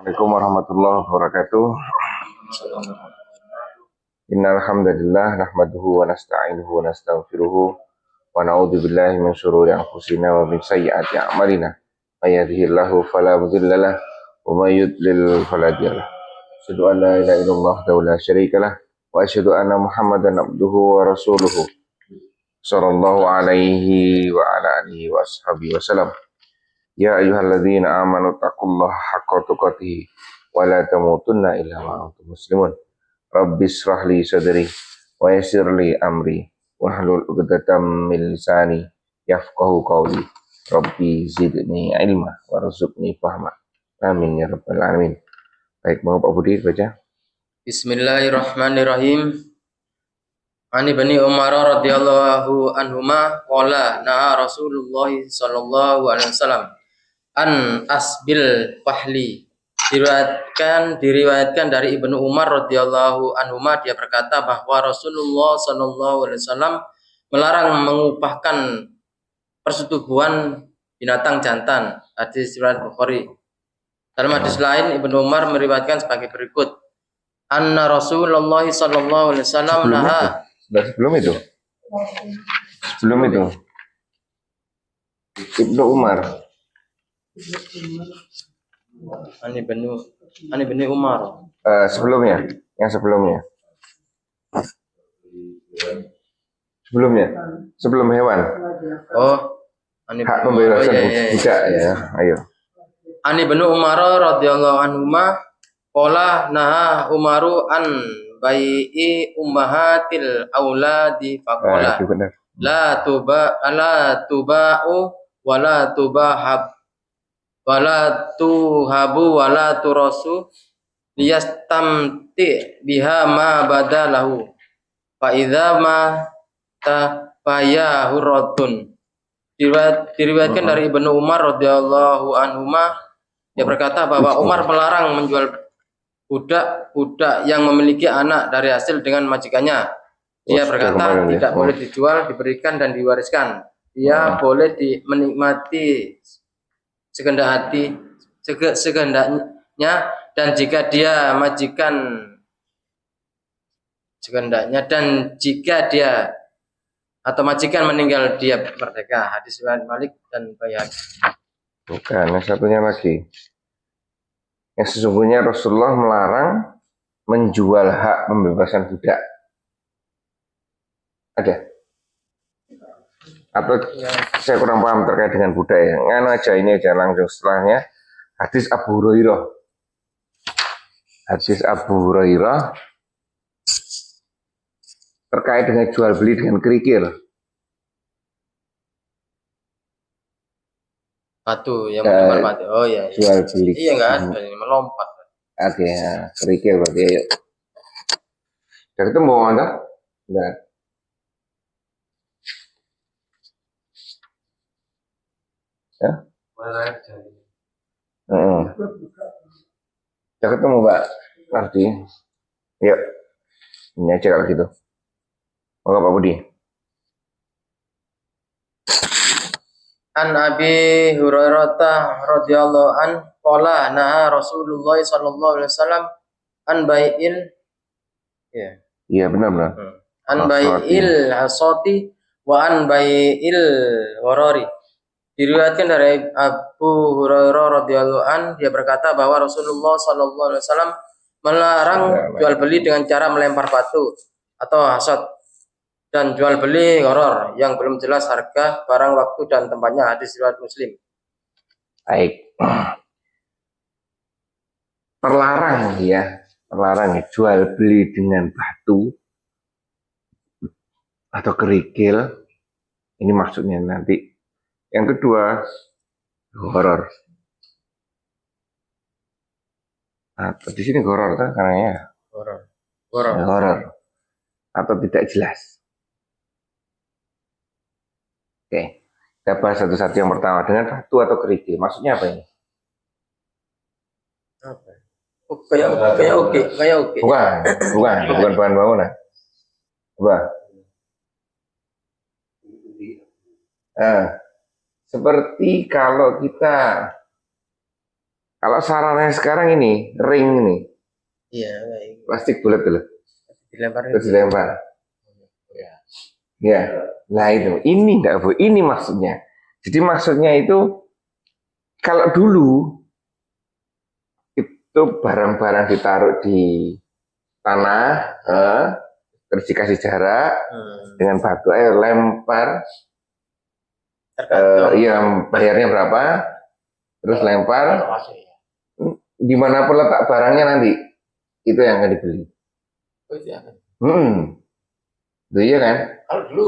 Assalamualaikum warahmatullahi wabarakatuh. Innal hamdalillah nahmaduhu wa nasta'inuhu wa nastaghfiruhu wa na'udzu billahi min shururi anfusina wa min sayyiati a'malina. May yahdihillahu fala mudhillalah wa may yudlil fala hadiyalah. Asyhadu an la ilaha illallah wa la syarikalah wa asyhadu anna Muhammadan abduhu wa rasuluhu sallallahu alaihi wa ala alihi wa ashabihi wasallam. Ya ayyuhalladzina amanu taqullaha haqqa tuqatih wa la tamutunna illa wa antum muslimun. Rabbi shrah li sadri wa yassir li amri wahlul 'uqdatam min lisani yafqahu qawli. Rabbi zidni ilma warzuqni fahma. Amin ya rabbal alamin. Baik, mau Pak Budi baca. Bismillahirrahmanirrahim. Ani Bani Umar radhiyallahu anhuma qala naha Rasulullah sallallahu alaihi wasallam an asbil fahli. Diriwayatkan dari Ibnu Umar radhiyallahu anhuma, dia berkata bahwa Rasulullah sallallahu alaihi wasallam melarang mengupahkan persetubuhan binatang jantan. Hadis riwayat Bukhari. Dalam hadis lain Ibnu Umar meriwayatkan sebagai berikut. Anna Rasulullah sallallahu alaihi wasallam naha. Sebelum itu. Ibnu Umar. Ani Bani Umar. Sebelumnya, yang sebelumnya. Sebelum hewan. Oh, Hak pembebasan budak ya. Ayo. Ani Bani Umar radhiyallahu anhuma qala naha Umaru an bai'i ummahatil auladi faqala la tuba'u wala tubahab wala tuhabu wala turasu liyastamti biha ma badalahu fa idza ma tafayahu radun. Diriwayatkan dari Ibnu Umar radhiyallahu anhuma, dia berkata bahwa Umar melarang menjual budak yang memiliki anak dari hasil dengan majikannya. Dia berkata tidak boleh dijual, diberikan dan diwariskan. Dia boleh menikmati sekehendaknya, dan jika dia majikan sekehendaknya, dan jika dia atau majikan meninggal, dia merdeka. Hadis riwayat Malik dan Baihaqi. Bukan, yang satunya lagi. Yang sesungguhnya Rasulullah melarang menjual hak pembebasan budak. Ada? Atau saya kurang paham terkait dengan budak ya. Nganu aja, ini aja langsung setelahnya. Hadis Abu Hurairah. Terkait dengan jual beli dengan kerikil. Batu yang melempar batu. Oh ya. Jual beli. Iya enggak ada, ini melompat. Oke, ya. Kerikil berarti ayo. Dari itu mau Anda? Enggak. Ya? Udah ketemu Mbak Nardi. Yuk. Ini aja kalau gitu. Moga Pak Budi. An Abi Hurairah radhiyallahu an qala naha Rasulullah sallallahu alaihi wasallam an bai'il Iya benar. An bai'il hasati wa an bai'il gharari. Diriwayatkan dari Abu Hurairah radhiyallahu an, dia berkata bahwa Rasulullah sallallahu alaihi wasallam melarang jual beli dengan cara melempar batu atau hasad, dan jual beli gharar yang belum jelas harga barang, waktu dan tempatnya. Hadis riwayat Muslim. Baik. Terlarang jual beli dengan batu atau kerikil. Ini maksudnya nanti. Yang kedua, horor. Nah, di sini horor kan karena ya. Horor. Atau tidak jelas. Oke. Kita bahas satu-satu. Yang pertama, dengan batu atau kerikil. Maksudnya apa ini? Apa? Oh, kayak oke. Bukan bahan bangunan. Coba. Seperti kalau kita Kalau sarannya sekarang ini, ring ini, Iya, kayak plastik bulat dulu, dilempar terus gitu. dilempar. Ya. Ya, nah itu, ini enggak Bu, ini maksudnya. Jadi maksudnya itu, kalau dulu itu barang-barang ditaruh di tanah, terus dikasih jarak dengan batu, ayo lempar, Tergantung. iya bayarnya berapa, terus lempar, Kalau masih ya. dimanapun letak barangnya nanti, itu yang akan dibeli. Oh, itu ya. Itu iya kan? Kalau dulu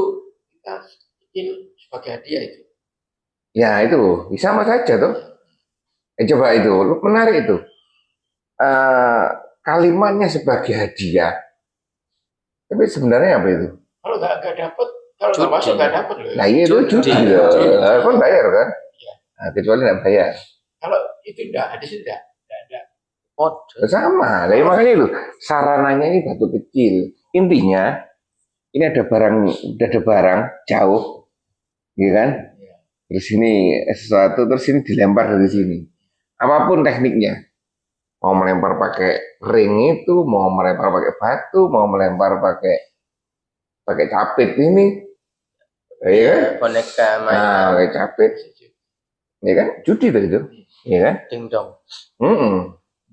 kita bikin sebagai hadiah itu. Ya itu, sama saja tuh. Coba itu, menarik itu. Eh, Kalimatnya sebagai hadiah, tapi sebenarnya apa itu? Kalau nggak dapet, kalau nggak Judi. masuk nggak dapet loh. Nah iya itu Judi. judi loh, Judi. kan bayar kan? Iya. Nah, kecuali nggak bayar. Kalau itu enggak, hadis itu enggak ada. Oh, Sama, lah makanya itu sarananya ini batu kecil. Intinya ini ada barang jauh, gitu kan? Iya. Terus ini sesuatu, terus ini dilempar dari sini. Apapun tekniknya, mau melempar pakai ring itu, mau melempar pakai batu, mau melempar pakai capit ini, ya kan? boneka Nah, mainan pakai capit, ya kan? Judi tuh itu, ya kan? dingdong.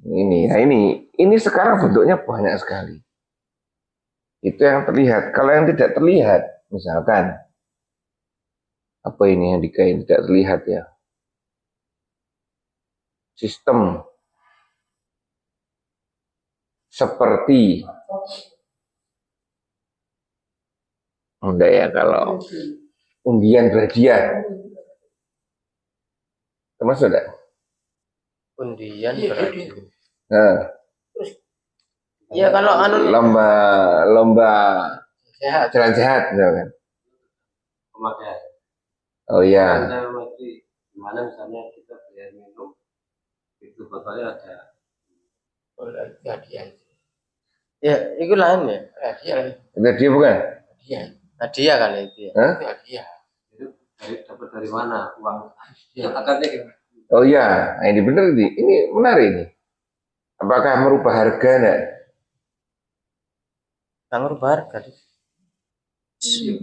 Ini, nah ini sekarang bentuknya banyak sekali. Itu yang terlihat. Kalau yang tidak terlihat, misalkan apa ini yang dikain tidak terlihat ya? Sistem seperti enggak ya kalau undian berhadiah, termasuk enggak? Undian Iya, berarti. Nah, Ya kalau anu lomba Sehat. jalan sehat, misalkan. Pemakaian. Oh iya, Saya mesti gimana misalnya kita bayar minum itu botolnya ada Oh, itu hadiah. ya itu lain ya. Hadiah. itu dia bukan? Hadiah. Hadiah kali itu ya. Hah? Itu hadiah. itu dapat dari mana uang akadnya gimana? Oh iya, nah, ini benar ini menarik ini. Apakah merubah harga enggak? Tanggur bar kali.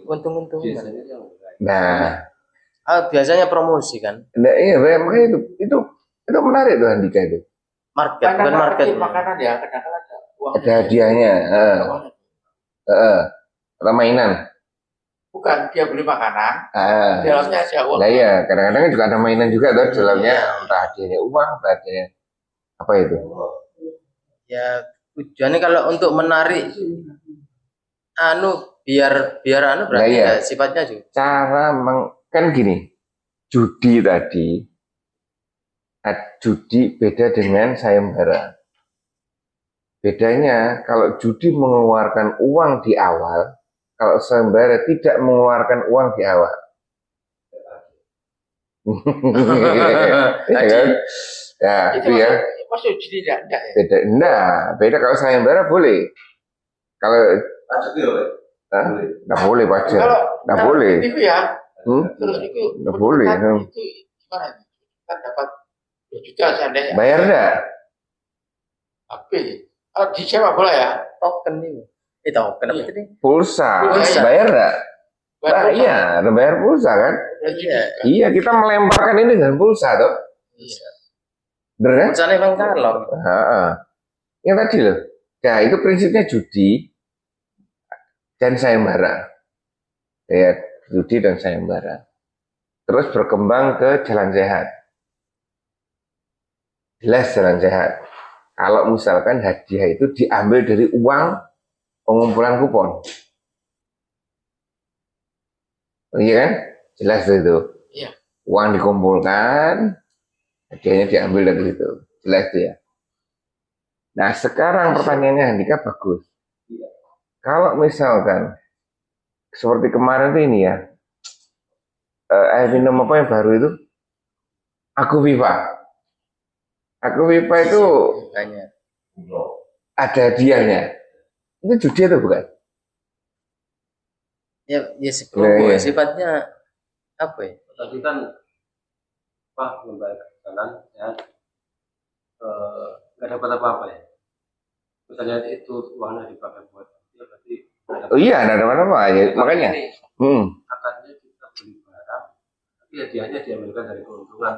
Untung-untung. Biasanya yang Nah, Biasanya promosi kan. nah iya, makanya itu menarik tuh Andika itu. Market bukan market. Makanan ya, kadang-kadang ada uang. Ada hadiahnya, atau mainan. Bukan, dia beli makanan, Ah, di dalamnya ada uang. lah iya, kadang-kadang juga ada mainan juga tuh di dalamnya, entah hadiahnya uang, entah hadiahnya apa itu. Ya tujuannya kalau untuk menarik biar berarti Lah iya. ya sifatnya juga. Kan gini, judi tadi, judi beda dengan sayembara. Bedanya kalau judi mengeluarkan uang di awal, kalau sayembara tidak mengeluarkan uang di awal. Ya kan? Ya, itu ya. Maksud jadi enggak ya? Beda, beda kalau sayembara boleh. Kalau nggak boleh pajak, nggak boleh. Itu ya, terus itu Nggak boleh. Itu gimana? Kan dapat 2 juta seandainya. Bayar nggak? Tapi disewa boleh ya? Token ini. Token apa itu nih? Pulsa. Pulsa. Bayar nggak? Bayar Nah, pulsa. iya, ada bayar pulsa kan? Iya. Iya, kita melemparkan ini dengan pulsa tuh. Iya. Bener kan? Pulsanya emang kalong. Yang tadi loh. Nah, itu prinsipnya judi dan sayembara. Ya, judi dan sayembara. Terus berkembang ke jalan sehat. Jelas jalan sehat. Kalau misalkan hadiah itu diambil dari uang pengumpulan kupon. Iya kan? Jelas itu. Iya. Uang dikumpulkan, hadiahnya diambil dari situ. Jelas itu ya. Nah sekarang pertanyaannya Handika bagus. Kalau misalkan seperti kemarin ini ya, air minum apa yang baru itu? Aku Viva. Aku Viva itu Banyak. ada hadiahnya. Itu judi atau bukan? Ya si promo Iya. sifatnya apa ya? tadi kan membayar jalan ya nggak dapat apa-apa ya. Misalnya itu uangnya dipakai buat ya berarti nggak Oh dapat. iya, ada apa-apa ya, makanya. Ini Hmm. katanya kita beli barang, tapi hadiahnya diambilkan dari keuntungan.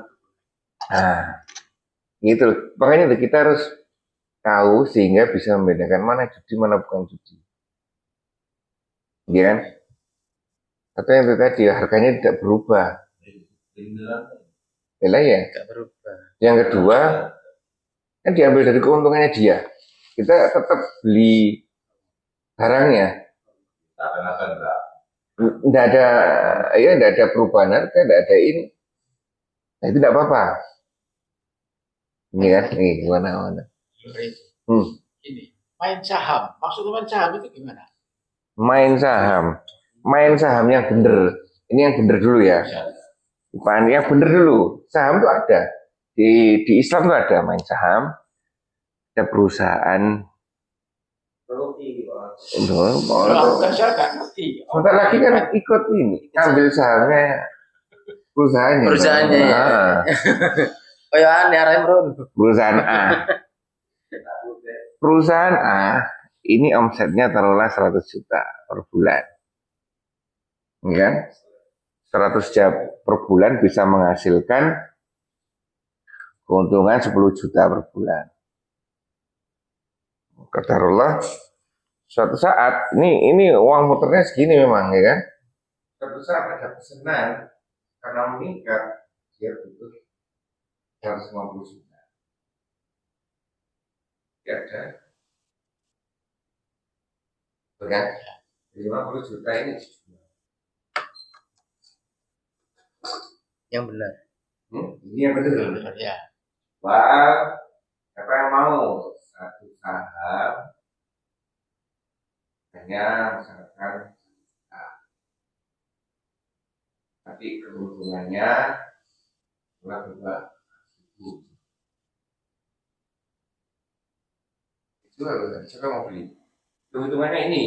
Nah, gitu loh. Makanya tuh kita harus tahu sehingga bisa membedakan mana judi, mana bukan judi. Iya kan? Atau yang itu tadi, harganya tidak berubah. Yalah ya. Gak berubah. Yang kedua, kan diambil dari keuntungannya dia. Kita tetap beli barangnya. Tidak ada, ya tidak ada perubahan harga, tidak ada ini. Nah itu tidak apa-apa. Ini kan, ini gimana? Hmm. Ini main saham. Maksudnya main saham itu gimana? Main saham yang bener. Ini yang bener dulu ya. Bukan yang bener dulu. Saham itu ada. Di Islam itu ada main saham. Ada perusahaan. Saya nggak ngerti. Sebentar lagi kan ikut ini. Ambil sahamnya perusahaannya. Perusahaannya, ya. Ah, Oh ya aneh arahnya bro. perusahaan A. Perusahaan A ini omsetnya taruhlah 100 juta per bulan. Ya kan? 100 juta per bulan bisa menghasilkan keuntungan 10 juta per bulan. Taruhlah suatu saat ini uang muternya segini memang ya kan. Suatu saat ada pesanan karena meningkat dia butuh 150 juta. Ya ada, betul kan? 50 juta ini Yang benar. ini yang benar. Benar ya. Wah, siapa yang mau satu saham hanya misalkan tapi keuntungannya berapa ribu. Itu harus siapa mau beli? Keuntungannya ini.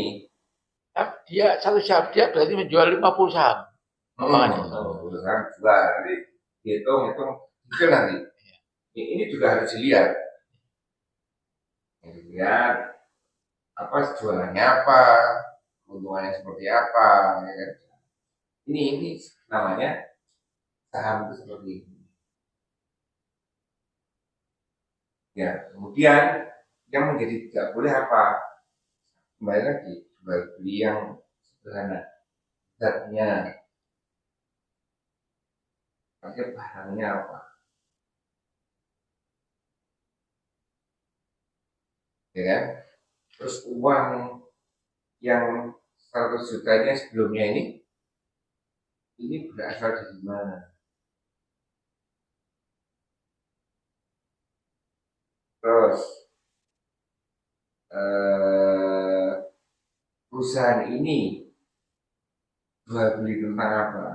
Dia satu saham dia berarti menjual 50 saham. Urusan jual nanti hitung itu nanti. Ini juga harus dilihat. Dilihat apa jualannya apa, keuntungannya seperti apa, ya kan? Ini namanya saham itu seperti ini. Ya, kemudian yang menjadi tidak boleh apa? Kembali lagi jual beli yang sederhana, zatnya, pakai barangnya apa, ya kan? Terus uang yang 100 jutanya sebelumnya ini berasal dari mana? Terus perusahaan ini jual beli tentang apa?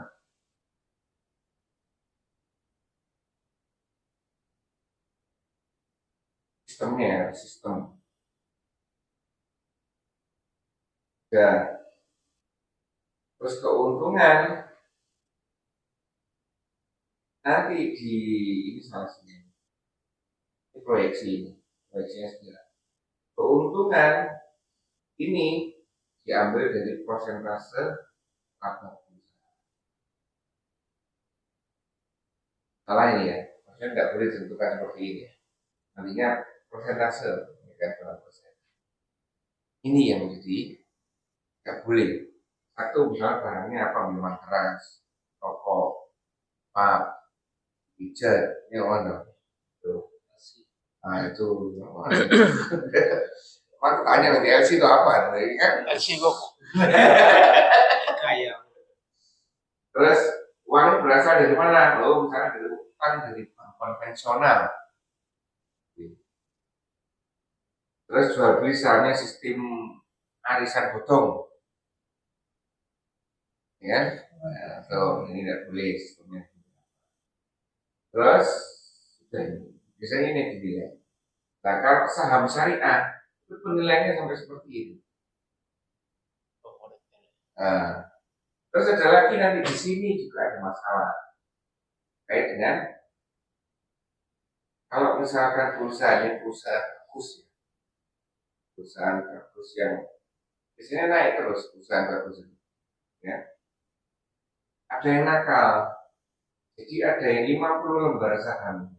Sistemnya, sistem. Ya. Terus keuntungan nanti ini salah satu. Ini proyeksinya segera. Keuntungan ini diambil dari persentase laba perusahaan. Salah ini ya, maksudnya nggak boleh ditentukan seperti ini. Nantinya persentase, ya kan, berapa persen. Ini yang menjadi nggak boleh. Satu misalnya barangnya apa, minuman keras, rokok, pap, pijat, ini mana? Nah itu, mana tanya nanti LC itu apa? Ini kan Sibuk. terus uangnya berasal dari mana? Oh, misalnya dari utang dari bank konvensional. Terus jual beli sahamnya sistem arisan bodong, ya? Nah, so, ini tidak boleh sistemnya. Terus biasanya ini dinilai. Nah, kalau saham syariah itu penilaiannya sampai seperti ini. Nah, terus ada lagi nanti di sini juga ada masalah kait dengan Kalau misalkan perusahaannya perusahaan bagus ya, perusahaan bagus yang biasanya naik terus perusahaan bagus itu, ya. Ada yang nakal, jadi ada yang 50 lembar saham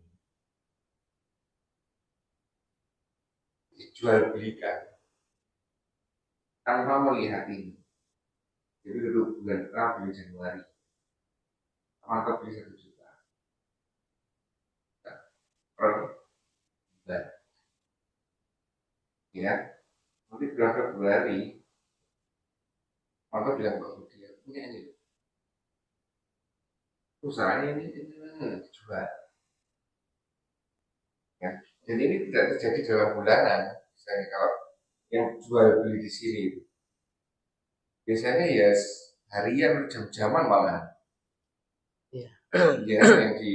dijual belikan tanpa melihat ini. Jadi dulu bulan April Januari, mantap beli 1 juta per bulan, ya. Nanti bulan Februari, mantap bilang ke dia punya ini perusahaan ini dijual, ya. Jadi ini tidak terjadi dalam bulanan. Misalnya kalau yang jual beli di sini biasanya ya harian jam-jaman malah. Iya. Ya yang di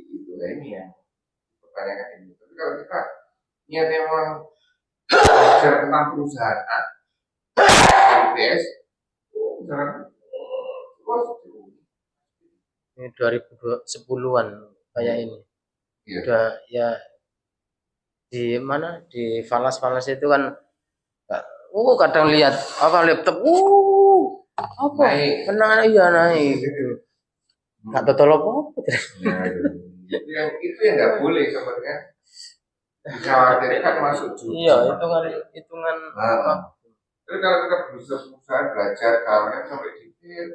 itu ini yang pertanyakan ini. Tapi kalau kita niat memang belajar tentang perusahaan A, BPS, misalkan terus Ini 2010-an kayak ini. iya. Udah ya di mana di falas-falas itu kan kadang lihat apa laptop apa Naik. menang iya naik gitu. Nggak total apa Nah, itu yang nggak boleh sebenarnya dikhawatirkan masuk judi. iya hitungan Nah, tapi kalau kita berusaha belajar karena sampai detail,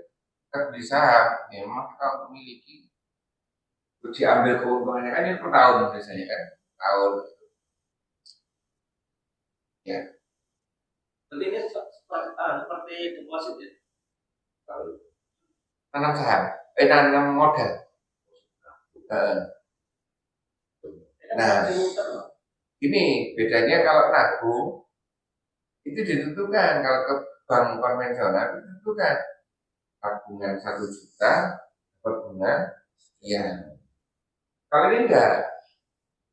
kita beli saham, memang kita untuk memiliki, untuk diambil keuntungannya kan ini per tahun biasanya kan, tahun, ya. Berarti ini seperti deposit ya. Tanam saham, tanam modal. Nah, ini bedanya kalau nabung itu ditentukan, kalau ke bank konvensional itu ditentukan tabungan 1 juta per bulan sekian. Kalau ini enggak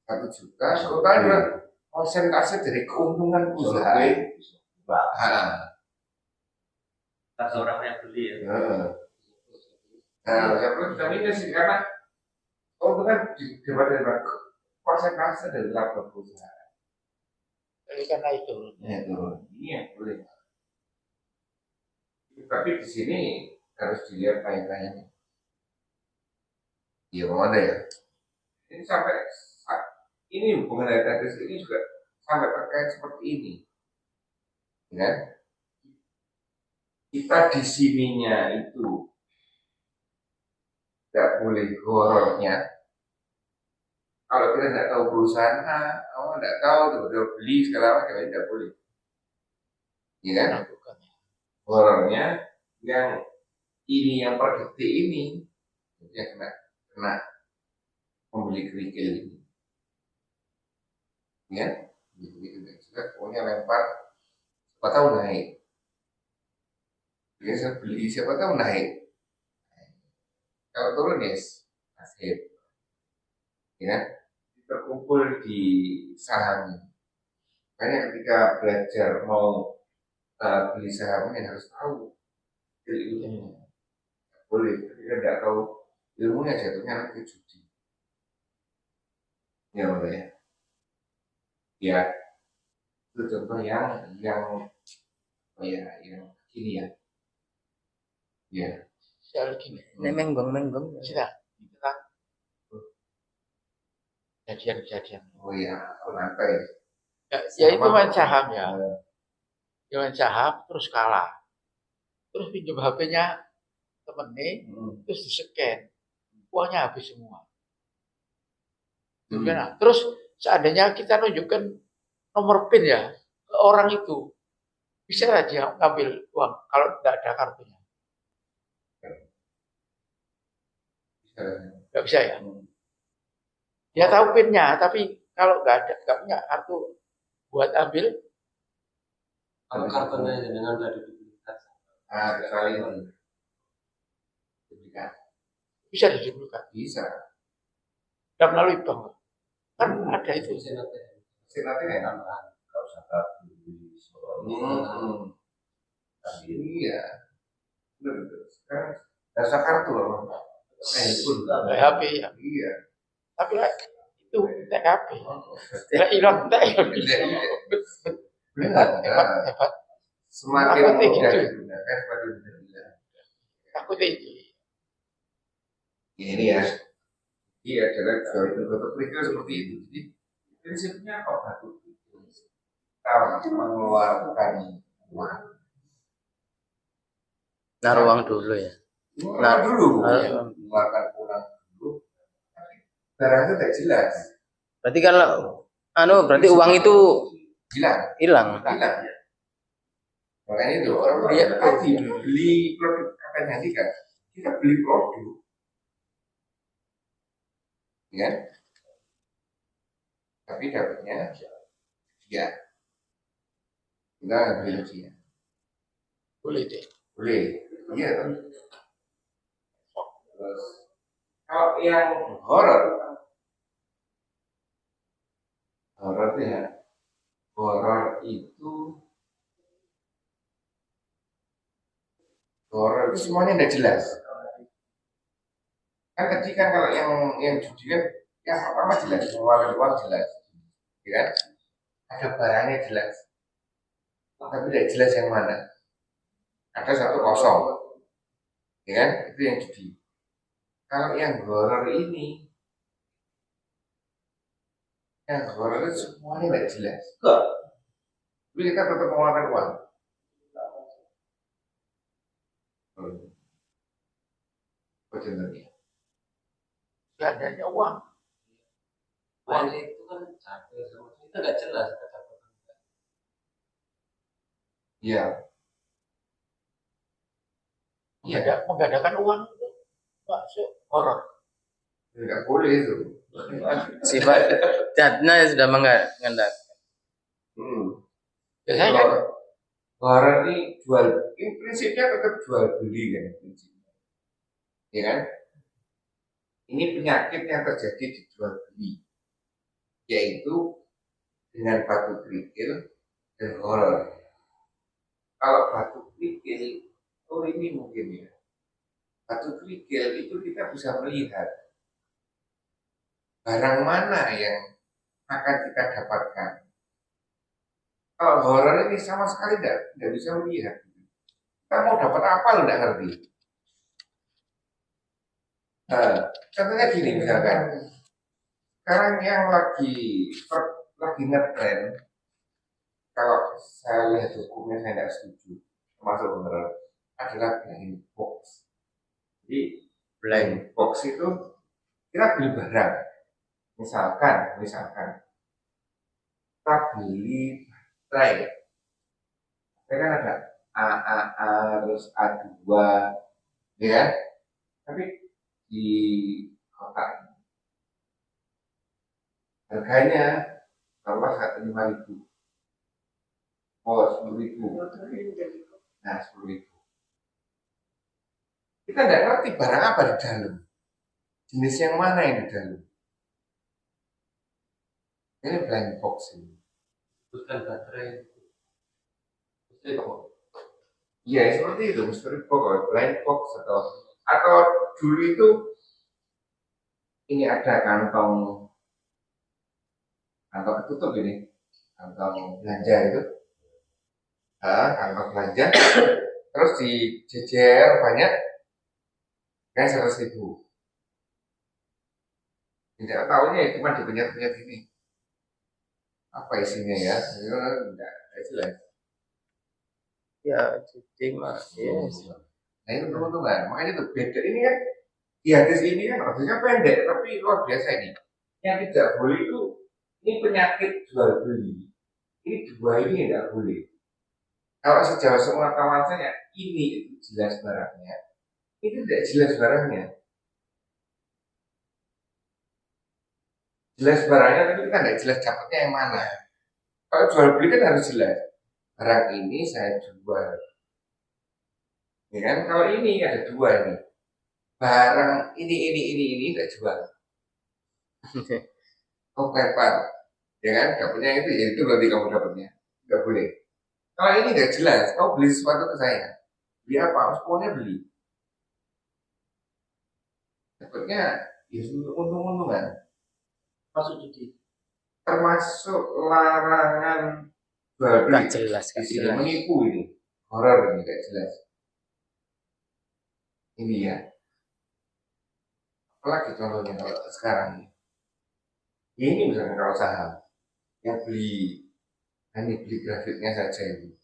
1 juta, terutama persentase dari keuntungan perusahaan. Tak orang yang beli ya. Nah, yang perlu kita minus sih karena keuntungan daripada persentase dari laba perusahaan. Jadi karena itu. Ya, turun. Ini yang boleh. Tapi di sini harus dilihat kaitannya. Iya, mana ya? Ini sampai ini hubungan dari tadi ini juga sampai terkait seperti ini, ya. Kita di sininya itu tidak boleh horornya. Kalau kita tidak tahu perusahaan A, tidak tahu tiba-tiba beli segala macam tidak boleh, ya kan? Horornya yang ini yang per detik ini yang kena membeli kerikil ini, ya. Sudah pokoknya lempar, siapa tahu naik. Biasa beli siapa tahu naik. Kalau turun ya nasib, ya. Terkumpul di saham. Makanya ketika belajar mau beli sahamnya harus tahu ilmunya. Boleh, ketika tidak tahu ilmunya jatuhnya nanti judi. Ya boleh ya. Ya, itu contoh yang ini ya. Ya. Soal gini. ini menggong Sudah. Kejadian-kejadian. Oh ya, lantai. Ya itu main saham ya. Dia main saham terus kalah. Terus pinjam HP-nya temennya, terus di-scan. Uangnya habis semua. Nah, terus seandainya kita nunjukkan nomor PIN ya ke orang itu, bisa dia ngambil uang kalau tidak ada kartunya. Nggak bisa ya. Dia tahu PIN-nya, tapi kalau nggak punya kartu buat ambil, Kalau kartunya dengan nggak ada duplikat. Kecuali duplikat. bisa diduplikat. Bisa. Dan melalui bank. Kan ada itu. Sinatnya enak. Kalau usah kartu. Iya. Betul. Sekarang dasar kartu loh. HP ya. Iya. Tapi itu TKP. Tidak hilang TKP. Benar. Hebat. Semakin Apa mudah gitu? digunakan, semakin mudah hilang. Aku tinggi. Ini ya, iya adalah jual beli batu kerikil seperti itu. Jadi prinsipnya apa batu kerikil? Kita mengeluarkan uang. Naruh uang dulu ya. Mengeluarkan dulu, Naruh. mengeluarkan uang dulu. Barangnya tidak jelas. Berarti kalau berarti uang itu Hilang. hilang. Makanya itu orang lihat tadi beli produk apa tadi kan, kita beli produk, ya, tapi dapatnya ya, kita nggak beli dia, Boleh deh. boleh, iya kan? Terus kalau yang horor ya, horor itu semuanya tidak jelas. Kan tadi kan kalau yang judi kan yang pertama jelas, mengeluarkan uang jelas, ya kan? Ada barangnya jelas, tapi tidak jelas yang mana. Ada satu kosong, ya kan? Itu yang judi. Kalau yang horor ini, yang horor itu semuanya tidak jelas. Tapi kita tetap mengeluarkan uang. Contohnya. Gak adanya uang. Uang itu kan capek, itu nggak jelas. Iya. Iya. Mengadakan uang itu masuk horor. Tidak boleh itu. Sifat jatnya sudah mengendak. Biasanya kan Horor ini prinsipnya tetap jual beli kan prinsipnya. Ya kan? Ini penyakit yang terjadi di jual beli, yaitu dengan batu kerikil dan horor. Kalau batu kerikil, ini mungkin ya. Batu kerikil itu kita bisa melihat barang mana yang akan kita dapatkan. Kalau horor ini sama sekali tidak bisa melihat. Kita mau dapat apa lo tidak ngerti. Nah, contohnya gini misalkan, sekarang yang lagi ngetren, kalau saya lihat hukumnya saya tidak setuju, termasuk beneran adalah blind box. Jadi blind box itu kita beli barang, misalkan kita beli baterai, kan ada AAA terus A2, ya kan? Tapi di kota harganya taruhlah 5.000, oh 10.000, nah 10.000. Kita tidak ngerti barang apa di dalam, jenis yang mana yang di dalam. Ini blind box ini. Bukan baterai. Iya seperti itu, mystery box, blind box atau dulu itu ini ada kantong ketutup ini, kantong belanja itu, kantong belanja, terus dijejer banyak, kayak 100.000. Tidak tahunya cuma dipenyet-penyet ini. Apa isinya ya? Tidak jelas. Ya, jadi mas. Yes. Nah itu teman-teman, makanya itu beda ini kan di hadis ini kan artinya pendek tapi luar biasa ini. Yang tidak boleh itu ini penyakit jual beli. Ini dua ini tidak boleh. Kalau sejauh semua kawan saya ini itu jelas barangnya, itu tidak jelas barangnya. Jelas barangnya tapi kita tidak jelas dapatnya yang mana. Kalau jual beli kan harus jelas. Barang ini saya jual. Ya kan? Kalau ini ada dua ini. Barang ini tidak jual. Kau lempar. Ya kan? Dapatnya itu, ya itu berarti kamu dapatnya. Tidak boleh. Kalau ini tidak jelas, kau beli sesuatu ke saya. Beli apa? Semuanya beli. Dapatnya ya untuk untung-untungan. Masuk judi. termasuk larangan jual beli. Gak jelas, Di gak sini jelas. menipu ini, horor ini gak jelas. Ini ya. Apalagi contohnya kalau sekarang ini. Ini misalnya kalau saham, yang beli hanya beli grafiknya saja ini.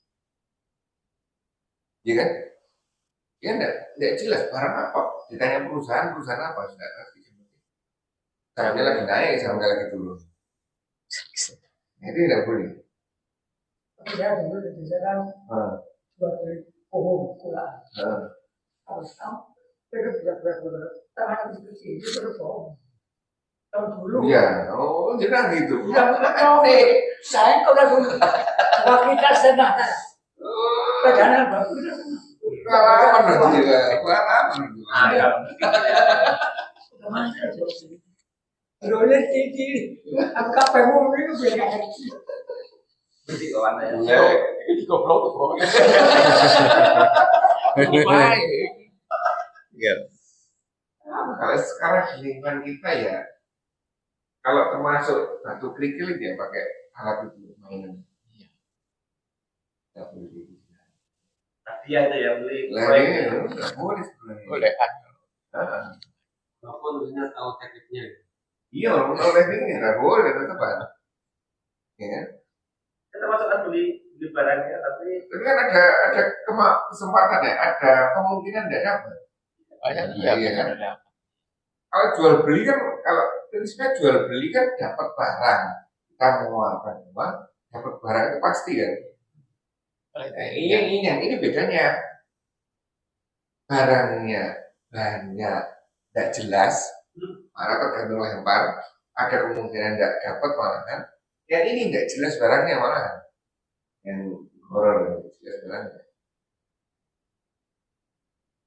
Iya kan? Ya enggak jelas barang apa. Ditanya perusahaan apa sudah ngerti. Sahamnya lagi naik, sahamnya lagi turun. Nah, itu tidak boleh. Ya dulu di desa kan jual beli pohon kurang harus tahu itu berat tangan diskusi itu terus bohong tahun dulu Iya, oh jelas gitu. ya tahu saya kalau dulu kalau kita senang pegangan bagus Pengalaman nanti juga, pengalaman. roller tinggi angka pemung itu beda Berarti kawan ya. Ya, Ini goblok kok. Iya. kalau sekarang di lingkungan kita ya, kalau termasuk batu kerikil dia pakai alat itu mainan. Nggak boleh gitu. Dia itu yang beli Lah proyek. ini nggak boleh sebenarnya. Boleh. Ah, Walaupun harusnya tahu tekniknya. iya, orang tahu tekniknya nggak boleh tetap. Ya kan? Kita masuk kan beli barangnya, tapi Tapi kan ada kesempatan ya, ada kemungkinan tidak dapat. Iya kan? Kalau jual beli kan, kalau prinsipnya jual beli kan dapat barang, kita mengeluarkan uang, dapat barang itu pasti kan. Nah, ini bedanya. Barangnya banyak, tidak jelas, malah tergantung lempar, ada kemungkinan tidak dapat malahan. Yang ini tidak jelas barangnya malahan. Yang horor tidak jelas barangnya.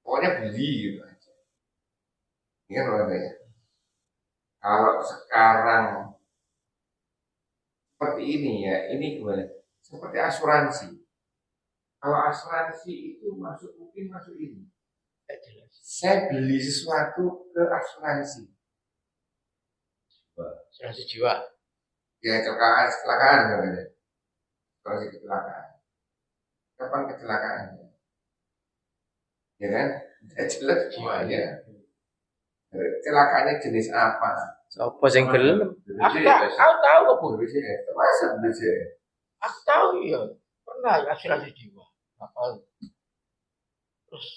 Pokoknya beli gitu aja. Ini kan orang ya. Kalau sekarang seperti ini ya, ini gimana? Seperti asuransi. Kalau asuransi itu mungkin masuk ini. Saya beli sesuatu ke asuransi. Asuransi jiwa. Ya kecelakaan namanya. Asuransi kecelakaan. Kapan kecelakaannya? Ya kan? Tidak jelas semuanya. Kecelakaannya jenis apa? Sopo sing gelem? Aku tahu kok, Bu. BPJS, termasuk BPJS. Aku tahu ya. Pernah asuransi jiwa. Apa? Terus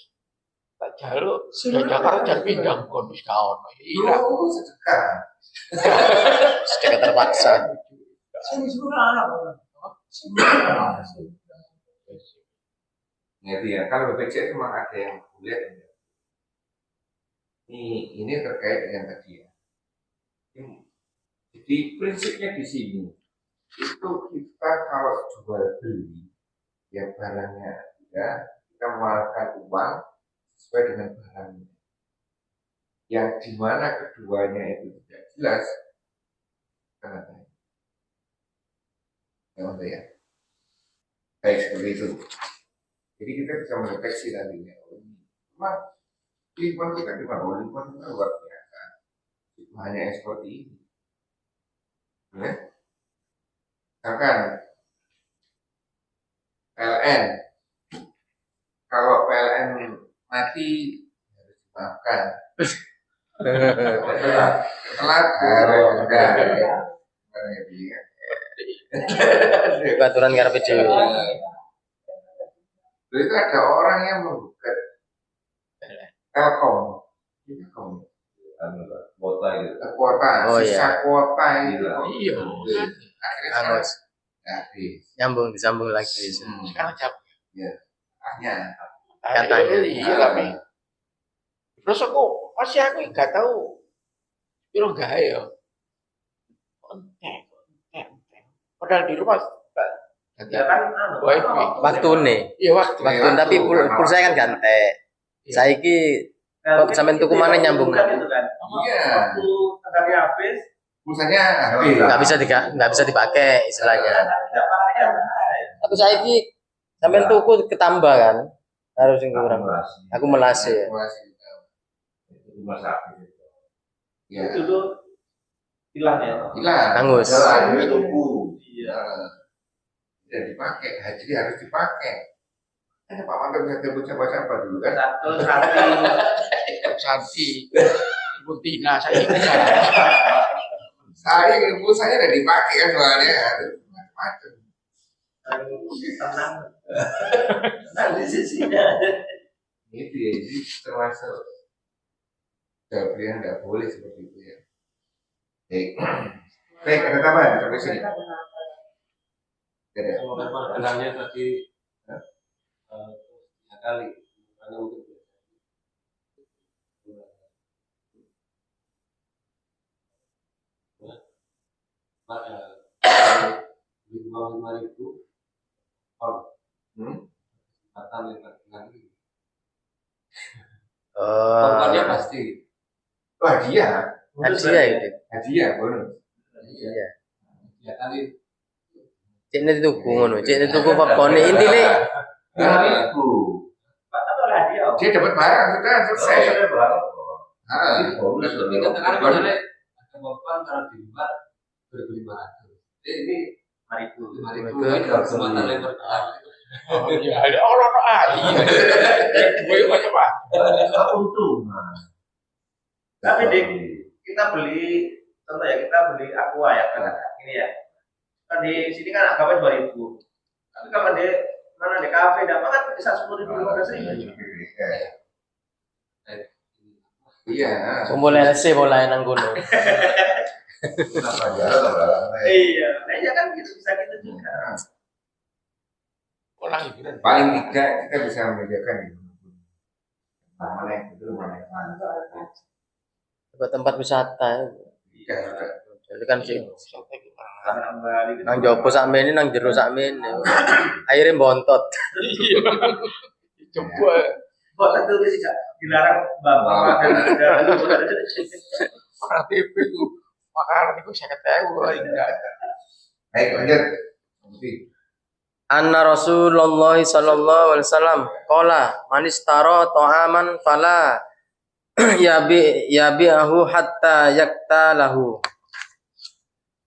tak jaluk dari Jakarta jangan pindah kondus kawan. Iya. Dulu sedekah. Sedekah terpaksa. sini semua Ngerti ya, kalau BPJS memang ada yang boleh. Ini terkait dengan tadi ya. Jadi prinsipnya di sini itu kita kalau jual beli ya barangnya ya kita mengeluarkan uang sesuai dengan barangnya. Yang dimana keduanya itu tidak jelas, karena ya. Baik seperti itu. Jadi kita bisa mendeteksi nantinya. Memang lingkungan kita di mana? Lingkungan kita luar biasa. Itu hanya yang seperti ini. Ya. Misalkan PLN, kalau PLN mati harus dimaafkan. Telat harus enggak. Aturan karepe dhewe. Itu ada orang yang menggugat Telkom, kuota gitu. kuota, Oh, sisa iya. kuota itu. Iya. Akhirnya Angus. habis. Disambung lagi. Sekarang jam. Hanya Katanya. Iya tapi. Terus aku nggak tahu. Piro gawe ya. Konten. Padahal di rumah Ya kan wifi. Waktune. Iya waktu. Waktu tapi pulsa kan ganti. Saiki kok sampean tuku mana nyambung? Itu kan. iya, Waktu tengahnya habis, pulsanya habis. nggak bisa dipakai istilahnya. tidak pakai. Tapi saiki sampean tuku ketambah kan? Harus yang kurang. Aku melas ya. Akumulasi. Itu masak. Ya. Dulu hilang ya. hilang. Hangus. Jalan tubuh. Iya. Tidak dipakai, haji harus dipakai. Pak Manto bisa baca apa dulu kan? Satu sati. Santi, Ibu Tina, saya ingat. Saya ilmu saya udah dipakai kan soalnya macam-macam. Tenang. Tenang di sisinya. Itu ya, jadi termasuk pilihan nggak boleh seperti itu ya. Baik, ada tambahan sampai sini. Tidak ada. Semoga pergelangnya tadi 3 kali. Karena untuk beli uang 5.000 kata lebar lagi. Pokoknya pasti. Oh, hadiah, Hadiah itu. hadiah bonus. Iya. 3 kali. Cek nanti tuku ngono, cek nanti tuku popcorn intine. Ibu, Atau hadiah. dia dapat barang sudah selesai. Tapi katakan misalnya ada bapak kalau di luar 2.500. Ini 5.000 kan kesempatan lebar lagi. Oh iya, ada orang iya. Gue macam apa? Keuntungan. Tapi kita beli, contoh ya kita beli aqua ya kan ini ya. Kan di sini kan agaknya 2.000. Tapi kalau di mana di kafe dapat kan bisa 10.000 15.000. Iya. Kumpul LC mulai nang kono. Iya, kayaknya kan gitu bisa gitu juga. Orang hiburan. Paling tidak kita bisa membedakan ya. Mana yang betul, mana yang salah. Buat tempat wisata. Iya, sudah. Jadi kan sih Karena kembali nang jopo sakmene nang jero sakmene. Akhirnya bontot. Iya. Coba. kok tentu tidak dilarang bapak dan Orang TV itu makanan itu saya ketahui enggak. Baik, lanjut. Anna Rasulullah sallallahu alaihi wasallam qala man istara ta'aman fala yabi'ahu hatta yaktalahu.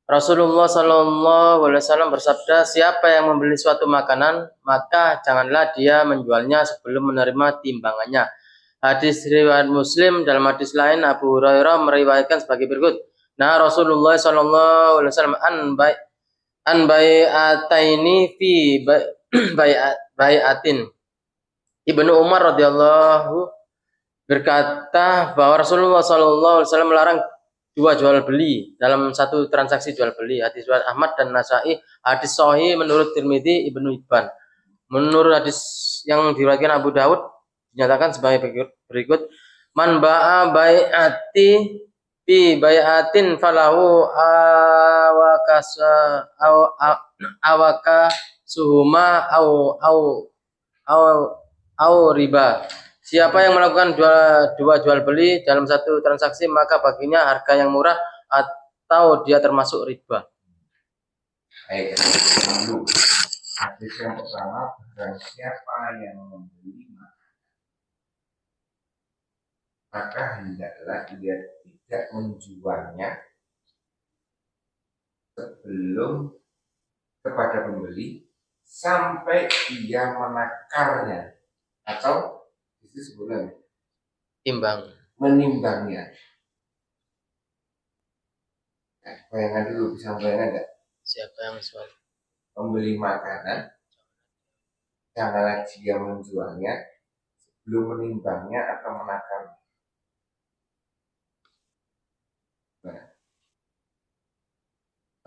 Rasulullah sallallahu alaihi wasallam bersabda, siapa yang membeli suatu makanan, maka janganlah dia menjualnya sebelum menerima timbangannya. Hadis riwayat Muslim. Dalam hadis lain Abu Hurairah meriwayatkan sebagai berikut. Nah, Rasulullah sallallahu alaihi wasallam an bai'ataini fi bai'atin. Ibnu Umar radhiyallahu berkata bahwa Rasulullah sallallahu alaihi wasallam melarang dua jual beli dalam satu transaksi jual beli. Hadis riwayat Ahmad dan Nasa'i. Hadis sahih menurut Tirmidzi, Ibnu Hibban. Menurut hadis yang diriwayatkan Abu Daud dinyatakan sebagai berikut. Man ba'a bai'ati bi bai'atin falahu awaka suhuma au riba. Siapa yang melakukan dua jual beli dalam satu transaksi, maka baginya harga yang murah atau dia termasuk riba. Baik, dulu. Hadis yang pertama, dan siapa yang membeli maka hendaklah dia tidak menjualnya sebelum kepada pembeli sampai dia menakarnya atau itu sebulan Timbang. menimbangnya. Bayangan dulu, bisa bayangkan enggak? Siapa yang jual? Pembeli makanan janganlah dia menjualnya sebelum menimbangnya atau menakarnya.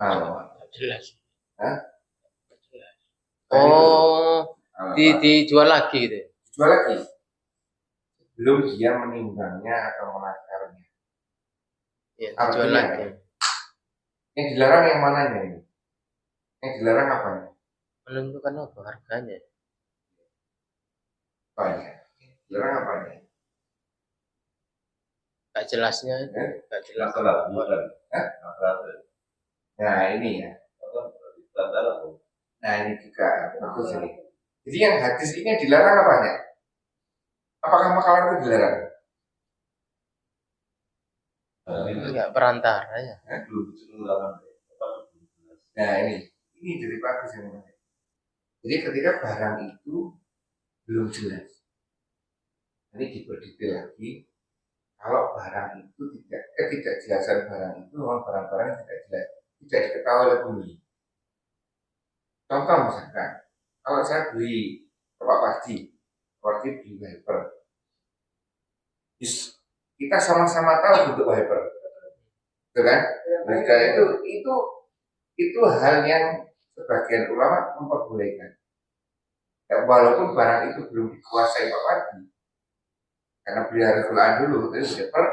Kalau Jelas. Oh, dijual lagi gitu. dijual lagi belum dia menimbangnya atau menakarnya. Ya, dijual Artinya, lagi. yang dilarang yang mananya ini? Yang dilarang apa? Menentukan apa harganya? Apanya? Dilarang apanya? Gak jelasnya, gak jelas. Nah ini ya. Nah ini juga bagus ini. Jadi yang hadis ini yang dilarang apanya? Apakah makanan itu dilarang? Enggak perantara ya. Belum jelas. Nah ini dari bagus yang menarik. Jadi ketika barang itu belum jelas, ini detail lagi. Kalau barang itu ketidakjelasan barang itu memang barang-barang yang tidak jelas, tidak diketahui oleh pembeli. Contoh misalkan, kalau saya beli ke Pak Parji beli wiper, kita sama-sama tahu bentuk wiper, betul kan? Nah, itu hal yang sebagian ulama memperbolehkan. Ya, walaupun barang itu belum dikuasai Pak Parji, karena beli harus Quran dulu, terus wiper,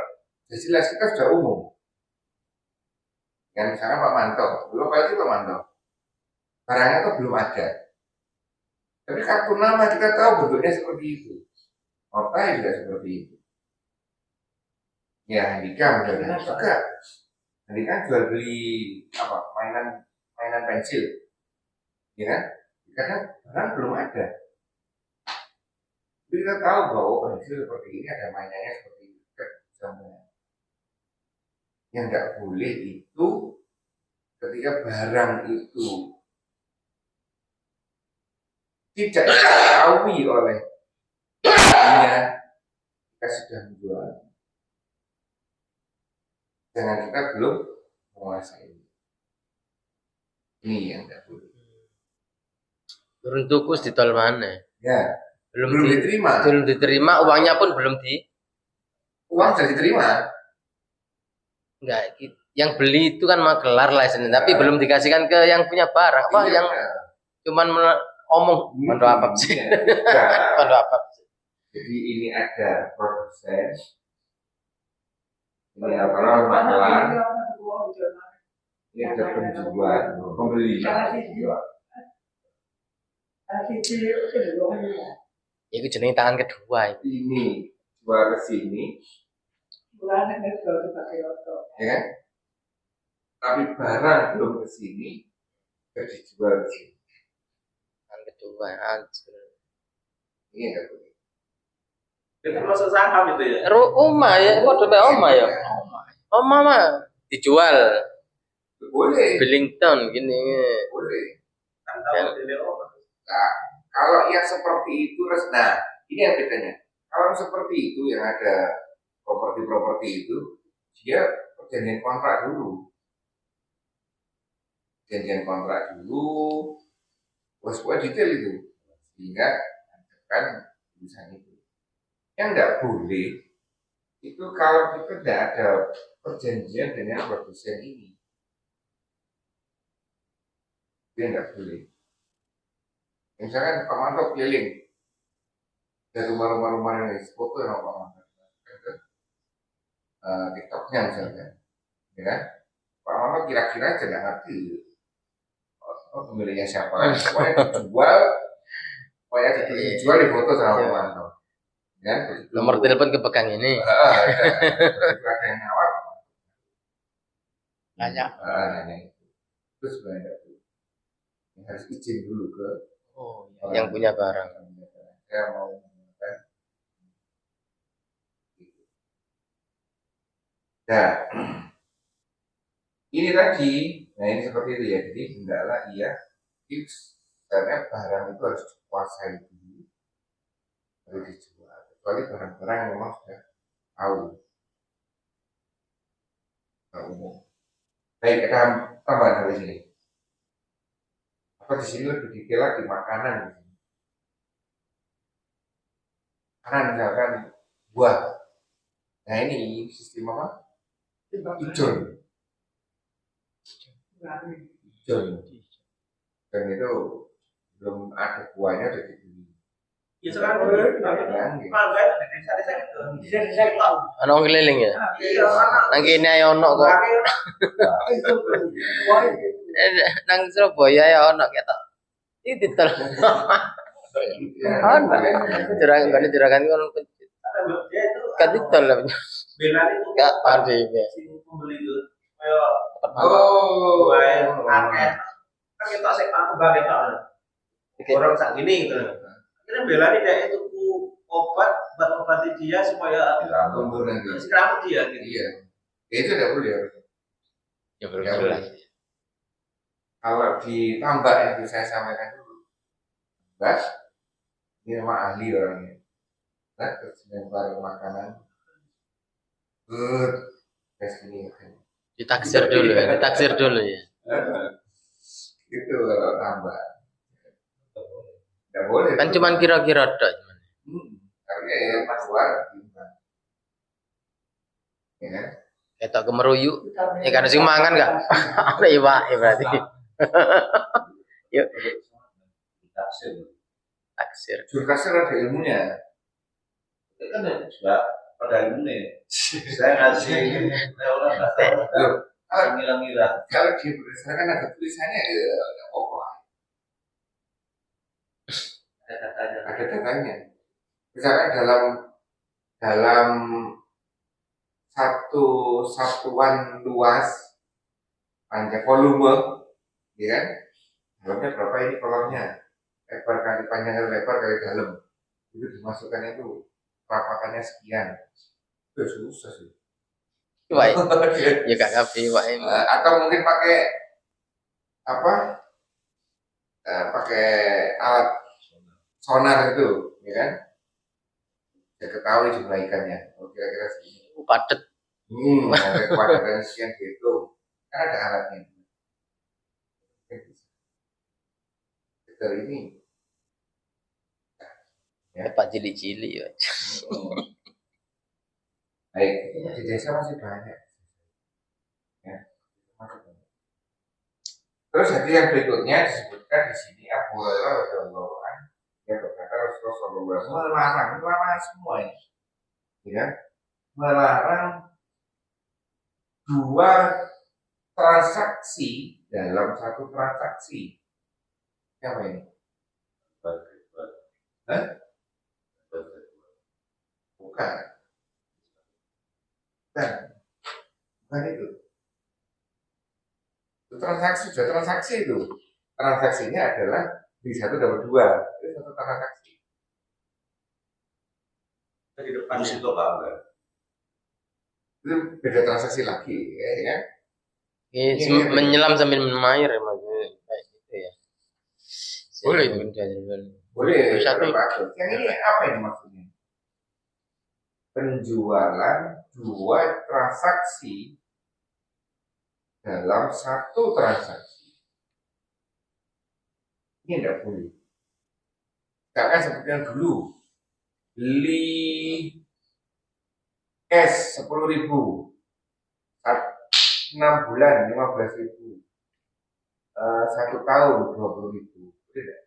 jelas kita sudah umum. Yang misalkan Pak Manto, dulu Pak Manto, barangnya itu belum ada. Tapi kartu nama kita tahu bentuknya seperti itu. Nota juga seperti itu. Ya, Handika misalnya juga. Handika jual beli mainan pensil. Ya kan? Kadang barang belum ada. Tapi kita tahu bahwa pensil seperti ini ada mainannya seperti itu. Yang nggak boleh itu ketika barang itu tidak diketahui oleh pembelinya, kita sudah menjual. Jangan kita belum menguasai. Ini yang tidak boleh. Turun tukus ditol mana? Ya, Belum diterima. Belum diterima, uangnya pun belum Uang sudah diterima. Enggak, yang beli itu kan makelar lah istilahnya, tapi belum dikasihkan ke yang punya barang. Apa yang cuman omong mandu apa sih? Mandu apa sih? Jadi ini ada produsen, ini adalah makelar, ini ada penjual, pembeli. Itu jenis tangan kedua. Ini jual ke sini, ya kan? Tapi barang belum ke sini, dijual ke sini. Tangan kedua, anjir. Ini enggak boleh. Itu termasuk saham itu ya? Oma ya, kok sampai oma ya? Oma mah dijual. Boleh. Billington gini. Boleh. Kan tahu dari orang. Nah, kalau yang seperti itu, nah ini yang bedanya. Kalau seperti itu yang ada properti itu, dia perjanjian kontrak dulu. Perjanjian kontrak dulu, sebuah detail itu, sehingga kan tulisan itu. Yang tidak boleh itu kalau kita tidak ada perjanjian dengan produsen ini, dia tidak boleh. Misalkan Pak Manto keliling dari rumah-rumah yang foto yang Pak Manto, TikToknya misalnya, ya kan? Pak Manto kira-kira aja nggak ngerti, pemiliknya siapa, pokoknya dijual di foto sama Pak Manto. Ya, Nomor telepon kepegang ini. ada yang ngawal, Nanya. Terus banyak harus izin dulu ke Yang punya barang. Saya mau menggunakan itu. Nah, ini tadi, nah ini seperti itu ya. Jadi hendaklah tips karena barang itu harus dikuasai dulu, baru dijual. Kecuali barang-barang yang memang sudah tahu. Umum. Baik, kita tambahan dari sini. Apa di sini lebih detail lagi makanan. Makanan misalkan buah. Nah ini sistem apa? Ijon. Dan itu belum ada buahnya udah dibeli. Ya sekarang mangga itu di desa-desa itu. Desa-desa itu. Ano keliling ya? Iya, Nang kene ayo ono kok. Nang Surabaya ya ono ketok. Iki ditel. Ono. Juragan kan Dia itu kan ditel lah. belan itu Enggak pade ya. si pembeli itu kayak akeh kan kita sih aku bagian orang sak gini gitu. Akhirnya bela dia itu obat buat obati dia supaya Tumbuh nanti. si keramat dia gitu. Iya. Ya, itu tidak boleh. Ya berkelas. Kalau ditambah yang saya sampaikan dulu, Mbak, ini memang ahli orangnya. Nah, terus lempar makanan, kayak gini. Ditaksir dulu ya, ditaksir dulu ya. Itu kalau tambah. Tidak boleh. Kan cuman kira-kira dok. Karena ya keluar. Ya kan? Ketok kemeruyu. Ya kan sing mangan enggak? Apa iwake berarti. Yuk, taksir. Jurkasir ada ilmunya. Itu kan juga pada ilmunya. Saya ngasih orang Loh, ngira-ngira. kalau di berdasarkan ada tulisannya ya ada apa? Ada datanya. Misalkan dalam satu satuan luas panjang volume, ya kan? Dalamnya berapa ini kolomnya? Lebar kali panjang kali lebar kali dalam. Itu dimasukkan itu perapakannya sekian. Itu susah sih. Iwake. Ya gak kabeh iwake. Atau mungkin pakai apa? Pakai alat sonar itu, ya kan? Saya ketahui jumlah ikannya. Oh, kira-kira segini. Padet. Ada kuadran sekian gitu. Kan ada alatnya. Betul ini. Ya. Pak cilik-cilik ya. Baik, di desa masih banyak. Ya. Terus jadi yang berikutnya disebutkan di sini Abu Hurairah radhiyallahu anhu yang berkata Rasulullah melarang semua ini, ya, melarang dua transaksi dalam satu transaksi. Apa ini? Hah? Bukan. Bukan itu. Itu transaksi itu. Transaksinya adalah di satu dapat dua. Itu satu transaksi. Di depan situ Pak. Itu beda transaksi lagi, ya kan? Ini menyelam sambil minum air ya maksudnya kayak gitu ya. Boleh. Boleh. Satu. Yang ini apa ini maksudnya? Penjualan dua transaksi dalam satu transaksi. Ini tidak boleh. Karena seperti yang dulu beli cash 10.000, 6 bulan 15.000, 1 tahun 20.000, tidak?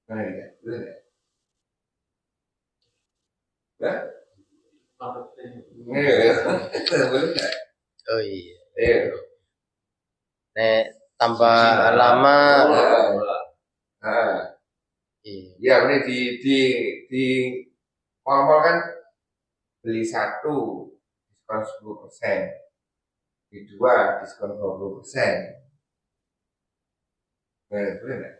Nah, ya, tidak. Ya? Boleh nggak? Oh iya. Iya. Nek tambah lama iya. Ya, ini di mal-mal kan beli satu diskon 10%, di dua diskon 20%. Boleh nggak?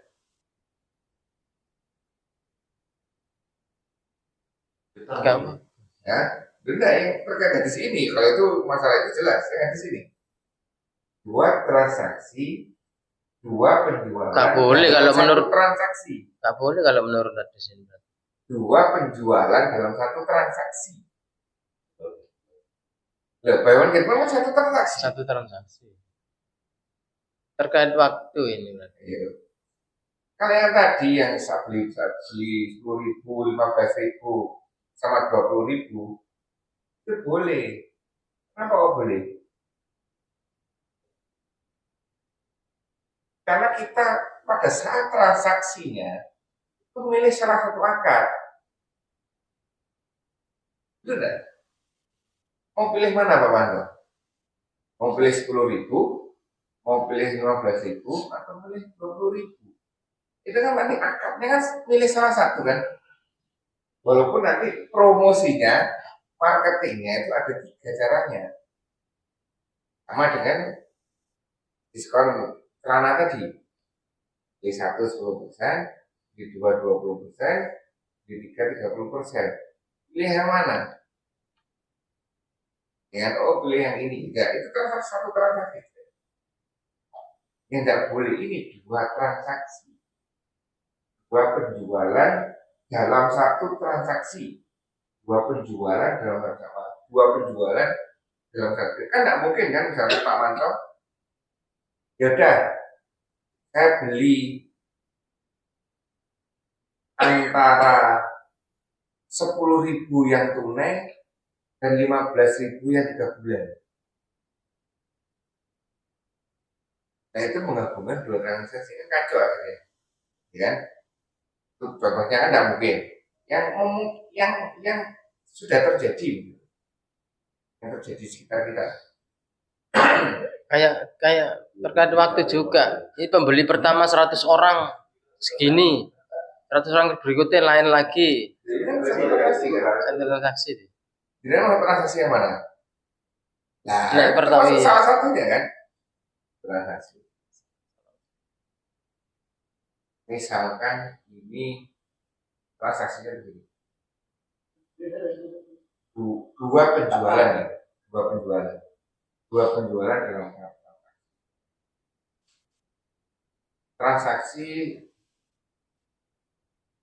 Kamu Ya, enggak yang terkait di sini. Kalau itu masalah itu jelas, yang di sini. Dua transaksi, dua penjualan. tak boleh kalau satu menurut transaksi. tak boleh kalau menurut hadis ini. Dua penjualan dalam satu transaksi. Loh, buy one get one kan satu transaksi. Satu transaksi. Terkait waktu ini berarti. Iya. Kalau yang tadi yang saya beli 10.000, 15.000 sama 20.000 itu boleh. Kenapa kok boleh? Karena kita pada saat transaksinya itu memilih salah satu akad. Itu enggak? Mau pilih mana Pak Panto? Mau pilih 10.000, mau pilih 15.000, atau pilih 20.000? Itu kan nanti akadnya kan pilih salah satu kan? Walaupun nanti promosinya, marketingnya itu ada 3 caranya. Sama dengan diskon celana tadi. Di 1 10%, di 2 20%, di 3 30%. Pilih yang mana? Ya, oh pilih yang ini. Enggak, itu kan satu transaksi. Yang tidak boleh ini dua transaksi. Dua penjualan dalam satu transaksi. Dua penjualan dalam sama. Dua penjualan dalam satu. Kan tidak mungkin kan misalnya Pak Manto. Ya udah, saya beli antara 10.000 yang tunai dan 15.000 yang 3 bulan. Nah itu menggabungkan dua transaksi kan kacau akhirnya, ya kan? Itu contohnya kan tidak mungkin. Yang sudah terjadi, yang terjadi di sekitar kita. Kayak terkait waktu juga. Ini pembeli pertama 100 orang segini. 100 orang berikutnya lain lagi. Jadi kan satu transaksi kan? Satu transaksi. Jadi kan transaksi yang mana? Nah, Nah, pertama termasuk iya. salah satunya kan? Transaksi. Misalkan ini transaksinya begini. Dua penjualan ya, dua penjualan dalam transaksi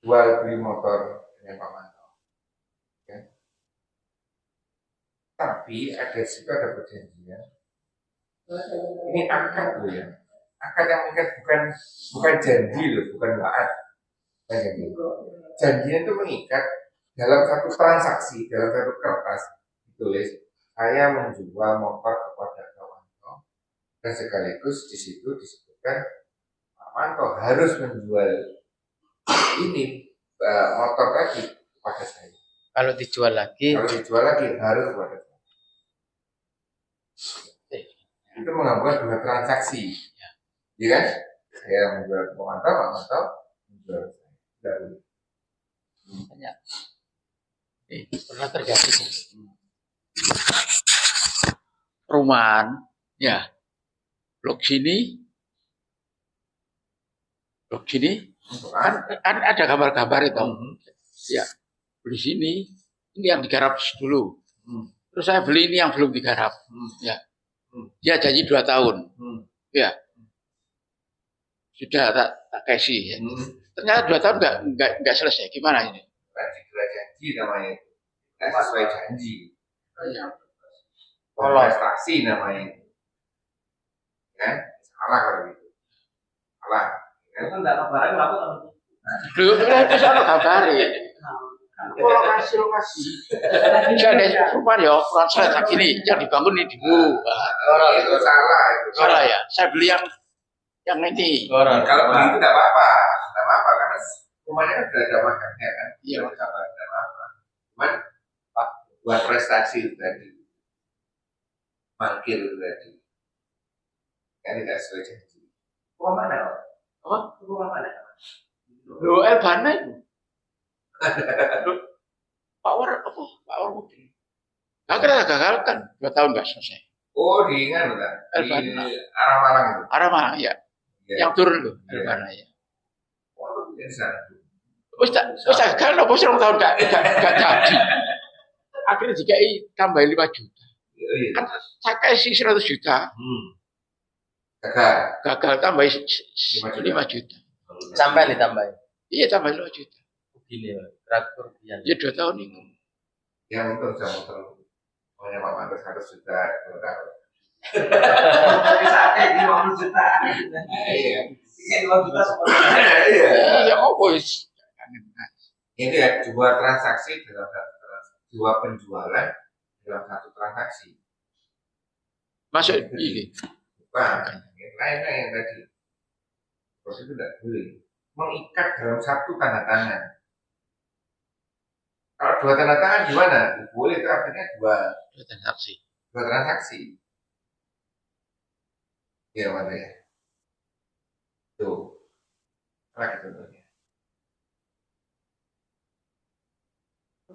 jual beli motor dengan Pak Manto. Ya. Tapi ada juga ada perjanjian. Ini akad loh ya. Akad yang mengikat bukan janji loh, bukan waat. Janjinya itu mengikat dalam satu transaksi, dalam satu kertas ditulis saya menjual motor kepada Pak Manto dan sekaligus di situ disebutkan Pak Manto harus menjual ini motor tadi kepada saya. Kalau dijual lagi, Kalau dijual lagi harus kepada saya. Itu menggabungkan dua transaksi, ya kan? Saya menjual Pak Manto menjual saya. Banyak. Pernah terjadi. Perumahan, ya. Blok sini, kan ada gambar-gambar itu. Ya, beli sini, ini yang digarap dulu. Terus saya beli ini yang belum digarap. Ya, dia janji 2 tahun. Ya, sudah tak kasih. Ya. Ternyata 2 tahun nggak selesai. Gimana ini? Tidak janji namanya, tidak sesuai janji. Tolong. Prestasi namanya, kan? Salah kalau gitu. Salah. Itu enggak kabarin lalu kan. Dulu itu soal kabarin. Kalau kasih. Saya ada rumah ya, ukuran saya gini, yang dibangun ini dulu. Itu salah. Salah ya, saya beli yang ini. Kalau beli itu tidak apa-apa, karena rumahnya kan sudah ada makannya kan. Iya. Tidak apa-apa. Cuman buat prestasi itu tadi, parkir itu tadi, kan tidak sesuai janji. Rumah mana? Apa? Rumah mana? Lo Elbana itu. Power mobil. Akhirnya gagalkan 2 tahun nggak selesai. Oh, di kan, di arah Malang itu. Arah mana ya? Ya. Yang turun tuh, Iya. Elbana ya. Oh, di sana. Ustaz kan apa 1 tahun nggak jadi. Akhirnya dikai tambahin 5 juta. Iya. Kan saya kasih 100 juta, gagal tambahin 5 juta. sampai ditambahin. Iya tambahin 5 juta. Begini, teratur kerugian. Ya 2 tahun itu. Yang untung sama motor. Pokoknya Pak Manto 100 juta 2 tahun. Bisa kayak 50 juta. Iya. Iya 2 juta semuanya. Iya. Iya apa wis. Itu ya dua transaksi dalam satu transaksi, dua penjualan dalam satu transaksi. Masuk ini. Bukan, lainnya yang tadi. Terus itu tidak boleh mengikat dalam satu tanda tangan. Kalau dua tanda tangan gimana? Boleh itu artinya dua Transaksi. transaksi. Iya mana ya? Tuh, lagi contohnya.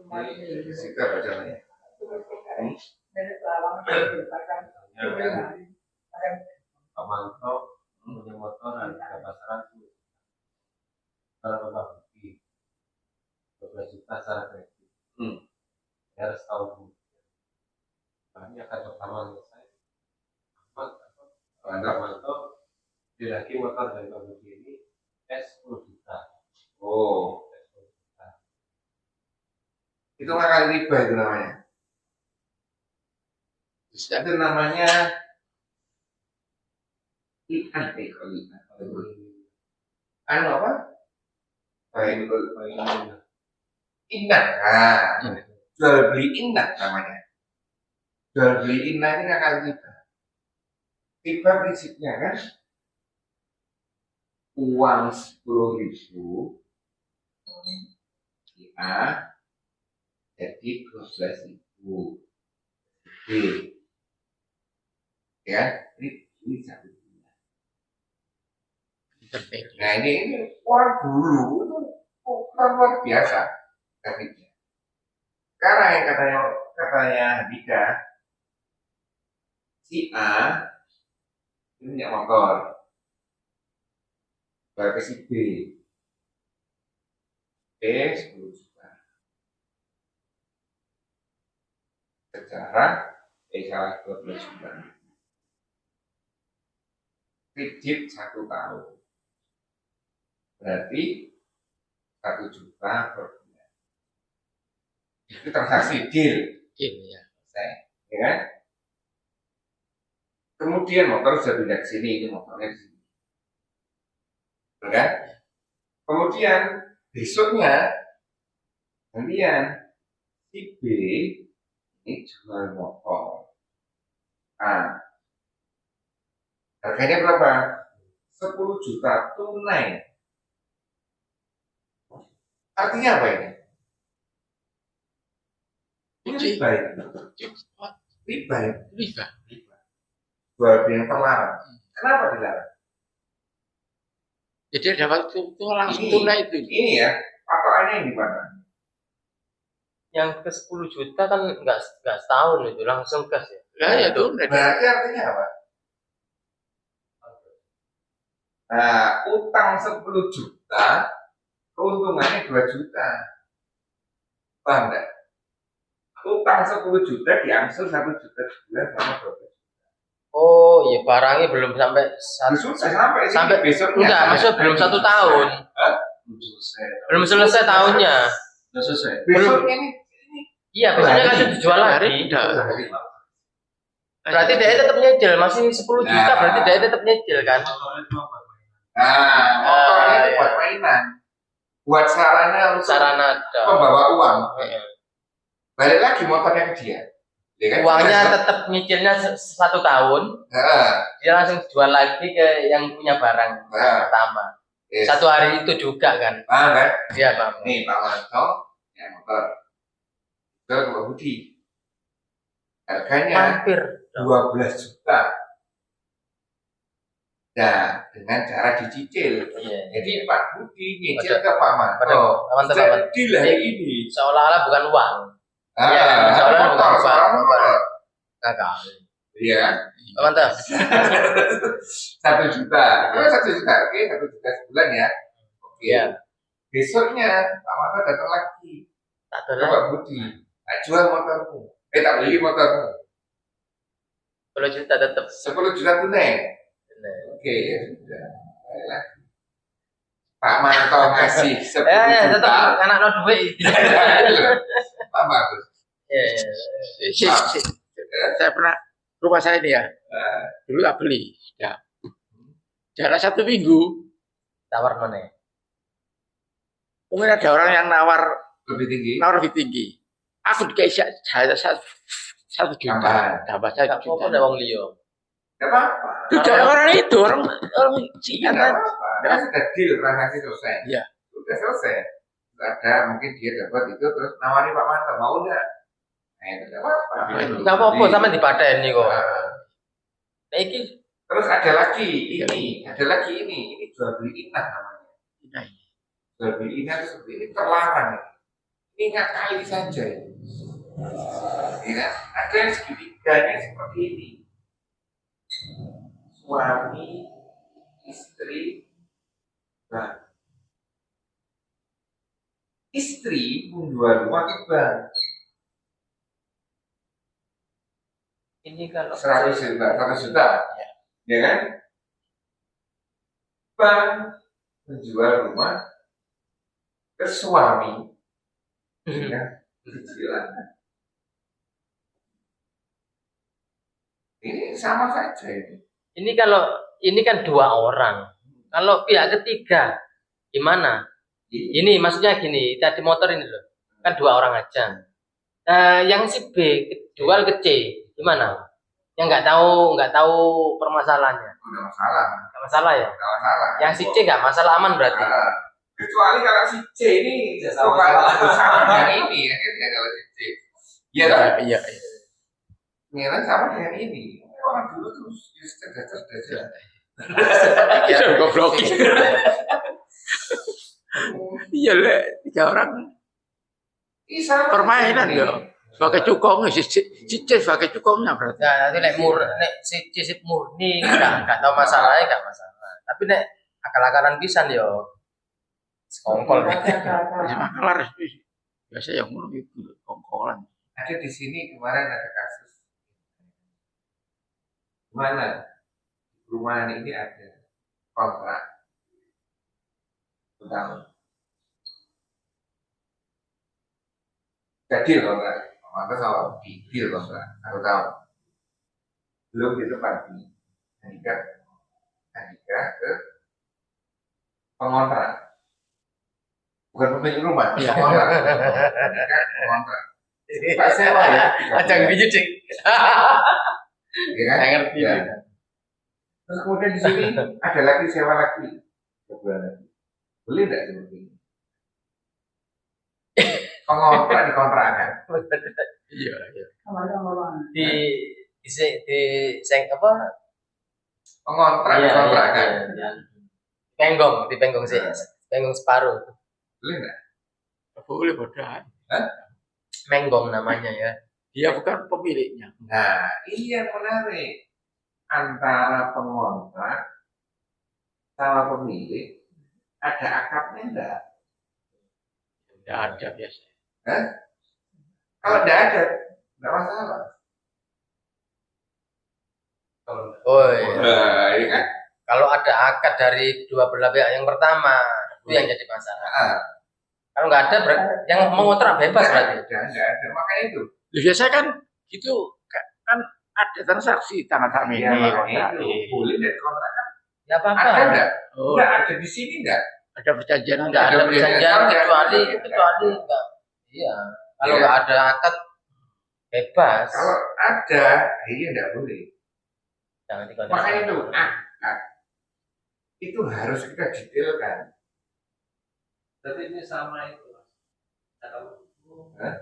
Ini Sika bacanya. Pak Manto punya motor harga pasaran kalau Bapak beli 12 juta secara kredit. bayar setahun dulu. Ini akan pertama selesai. Manto lagi motor dari Budi ini S10 juta. Oh, S10 juta. itu ngakali riba itu namanya. Itu namanya ikan anu apa? Baik, indah. Nah, jual beli indah namanya. Jual beli indah ini ngakali riba. Riba prinsipnya kan uang 10.000 ya jadi 12.000 D, ya ini satu bulan. Nah ini orang dulu itu luar biasa grafiknya. Sekarang yang katanya Dika, si A ini punya motor, ke si B 10 juta. Secara salah 12 juta. Kredit 1 tahun. Berarti 1 juta per bulan. Itu transaksi deal. Ya. Ya kan? Kemudian motor sudah pindah ke sini, ini motornya di sini. Betul kan? Kemudian besoknya kemudian si B ini jual motor. Harganya berapa? 10 juta tunai. Artinya apa ini? Ini riba ya? Riba ya? Riba. Jual beli yang terlarang. Kenapa dilarang? Jadi ada waktu itu langsung Ini- tunai itu. Ini ya, patokannya yang di mana? Yang ke 10 juta kan nggak setahun itu langsung gas ya. Nah, ya itu udah ada. Berarti artinya apa? Nah, utang 10 juta, keuntungannya 2 juta. Paham nggak? Utang 10 juta diangsur 1 juta sebulan sama 12. Oh iya, barangnya belum sampai Sudah sampai sini sampai besoknya. enggak, maksudnya belum 1 tahun. Belum selesai tahunnya. Sudah selesai. Besoknya ini Iya, besoknya kan sudah dijual lagi. Berarti dia tetap nyicil, masih 10 juta, Nah. berarti dia tetap nyicil kan? Nah, motornya itu iya. buat mainan, buat sarana untuk Sarana membawa uang. Iya. Balik lagi motornya ke dia. Ya kan? Uangnya tetap nyicilnya 1 tahun, Nah, dia langsung jual lagi ke yang punya barang nah, pertama. yes. 1 hari itu juga kan? Paham kan? Iya, Bang. Nih Pak Manto, ya motor. Jual ke Pak Budi. Harganya Hampir 12 juta. Nah, dengan cara dicicil. Iya. Jadi Pak Budi nyicil ke Pak Manto. Mantap. Jadi lah ini. Seolah-olah bukan uang. Ah, Iya, soalnya motor, bukan seorang Pak. motor. Kakak. Iya. Mantap. 1 juta. Oh, 1 juta. Oke, 1 juta sebulan ya. Oke. Iya. Besoknya Pak Manto datang lagi Tak ke ada Pak Budi. Tak jual motormu. Tak beli motormu. 10 juta tetap. 10 juta tunai. Oke, ya sudah. Baiklah. Pak Manto ngasih 10 Ya, juta. tetap anak no duit. Pak bagus. Iya. Saya pernah rumah saya ini ya. Nah, Dulu tak beli. Ya. Jarak 1 minggu. Tawar mana? Mungkin ada orang yang lebih tinggi. nawar lebih tinggi. Aku dikasih saya 1 juta. Tambah 1 Tak apa juta. ada wong liya. Tidak apa-apa. Tidak orang itu orang Tidak Cina. apa-apa. Kan sudah deal transaksi selesai. Iya. Sudah selesai. Ada mungkin dia dapat itu terus nawari Pak Manto mau nggak? Nah, itu tidak apa-apa. Enggak apa-apa sama dipadani kok. Nah, Nah, iki terus ada lagi ini. Ini jual beli inah namanya. Nah, Jual beli inah itu seperti ini terlarang. Ini ngakali saja. Ya kan? Ada yang segitiganya seperti ini. Suami, istri, bank. Istri menjual rumah ke bank. Ini kalau 100 juta, 100 juta, Ya. ya kan? Bank menjual rumah ke suami, ya, cicilan. Ini sama saja ini. Ini kalau ini kan 2 orang. Kalau pihak ketiga gimana? Ini maksudnya gini, tadi motor ini loh. Kan 2 orang aja. Yang si B jual ke C, gimana? Yang nggak tahu permasalahannya. Udah masalah, Nggak masalah ya? nggak masalah. Yang si C nggak masalah, aman berarti. Nah, kecuali kalau si C ini Sama sama dengan ini ya, kan ya kalau si C. Iya kan? Iya. Ngira sama dengan ini. Orang dulu tuh cerdas-cerdas ya. Kira goblok. Iya le, 3 orang Ini sama permainan dengan ini. ya. Sebagai cukong, si sebagai cukongnya berarti. Nah, nanti nek si C murni nggak tahu masalahnya nggak masalah. Tapi nek akal-akalan pisan yo. Sekongkol. Ya makalah biasa yang ngono itu kongkolan. Ada di sini kemarin ada kasus. Mana perumahan ini ada kontrak utang. Jadi kontrak, maka sama deal kontrak 1 tahun. Belum ditepati, nikah ke pengontrak, bukan pemilik rumah, Iya. pengontrak, nikah pengontrak. Pak sewa ya, 3 Ajang bulan. biji cing. Ya kan? Nggak ngerti. Ya. Terus kemudian di sini ada lagi sewa lagi 3 bulan lagi. Boleh nggak seperti ini? Pengontrak dikontrakan. Iya. Di seng apa? Pengontrak Iya, dikontrakan. iya. Dipenggong sih. Penggong separuh. Boleh nggak? Boleh bodoh. Menggong namanya ya. Dia bukan pemiliknya. Nah, ini yang menarik antara pengontrak sama pemilik ada akadnya enggak? Tidak ada biasa. Kalau enggak ada, enggak masalah. Oh iya. Nah, ini kan? Kalau ada akad dari dua belah pihak yang pertama, itu yang jadi masalah. Ah, Kalau nggak ada, yang mengontrak bebas berarti. enggak ada. Makanya itu. Biasa kan gitu kan ada transaksi tangan tangan ini. Ya, makanya kontrak. itu. Boleh dari kontrak. Ya apa-apa. Ada enggak? Oh, Enggak ada di sini enggak? ada perjanjian Nggak enggak ada ada. perjanjian Ada. kecuali Ada. nggak. Iya. Kalau Iya. nggak ada akad bebas. Kalau ada, iya enggak boleh. Jangan dikontrak. Makanya itu akad itu harus kita detailkan. Tapi ini sama itu. Kalau Hah?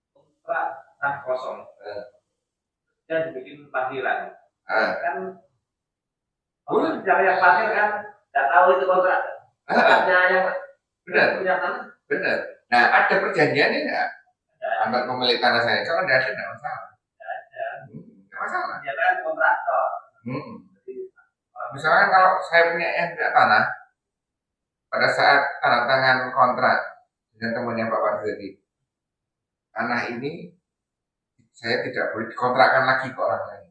kontrak tanah kosong dan dibikin panggilan Ah, kan Boleh. yang parkir kan nggak tahu itu kontrak kontraknya yang benar, punya tanah benar. Nah, ada perjanjiannya enggak? Antar pemilik tanah saya. Kalau enggak ada, enggak masalah. Enggak masalah. dia kan kontraktor. Misalkan kalau saya punya tanah, pada saat tanda tangan kontrak dengan temannya Pak Warsudi, tanah ini saya tidak boleh dikontrakkan lagi ke orang lain.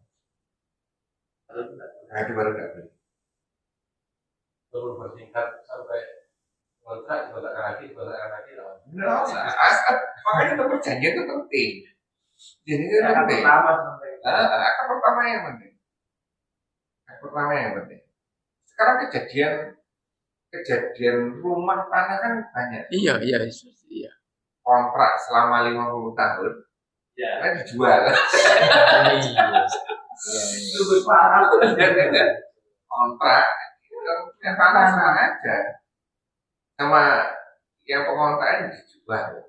Nah, itu baru enggak boleh. perlu bersingkat sampai kontrak lagi. Nah, makanya itu perjanjian itu penting. Jadi itu Yang penting. pertama sebenarnya. Akad pertama yang penting. Akad pertama yang penting. Sekarang kejadian rumah tanah kan banyak. Iya. Kontrak selama 50 tahun, Ya. kan dijual. Lebih parah. Kontrak yang tanah sama aja, sama yang pengontraknya dijual.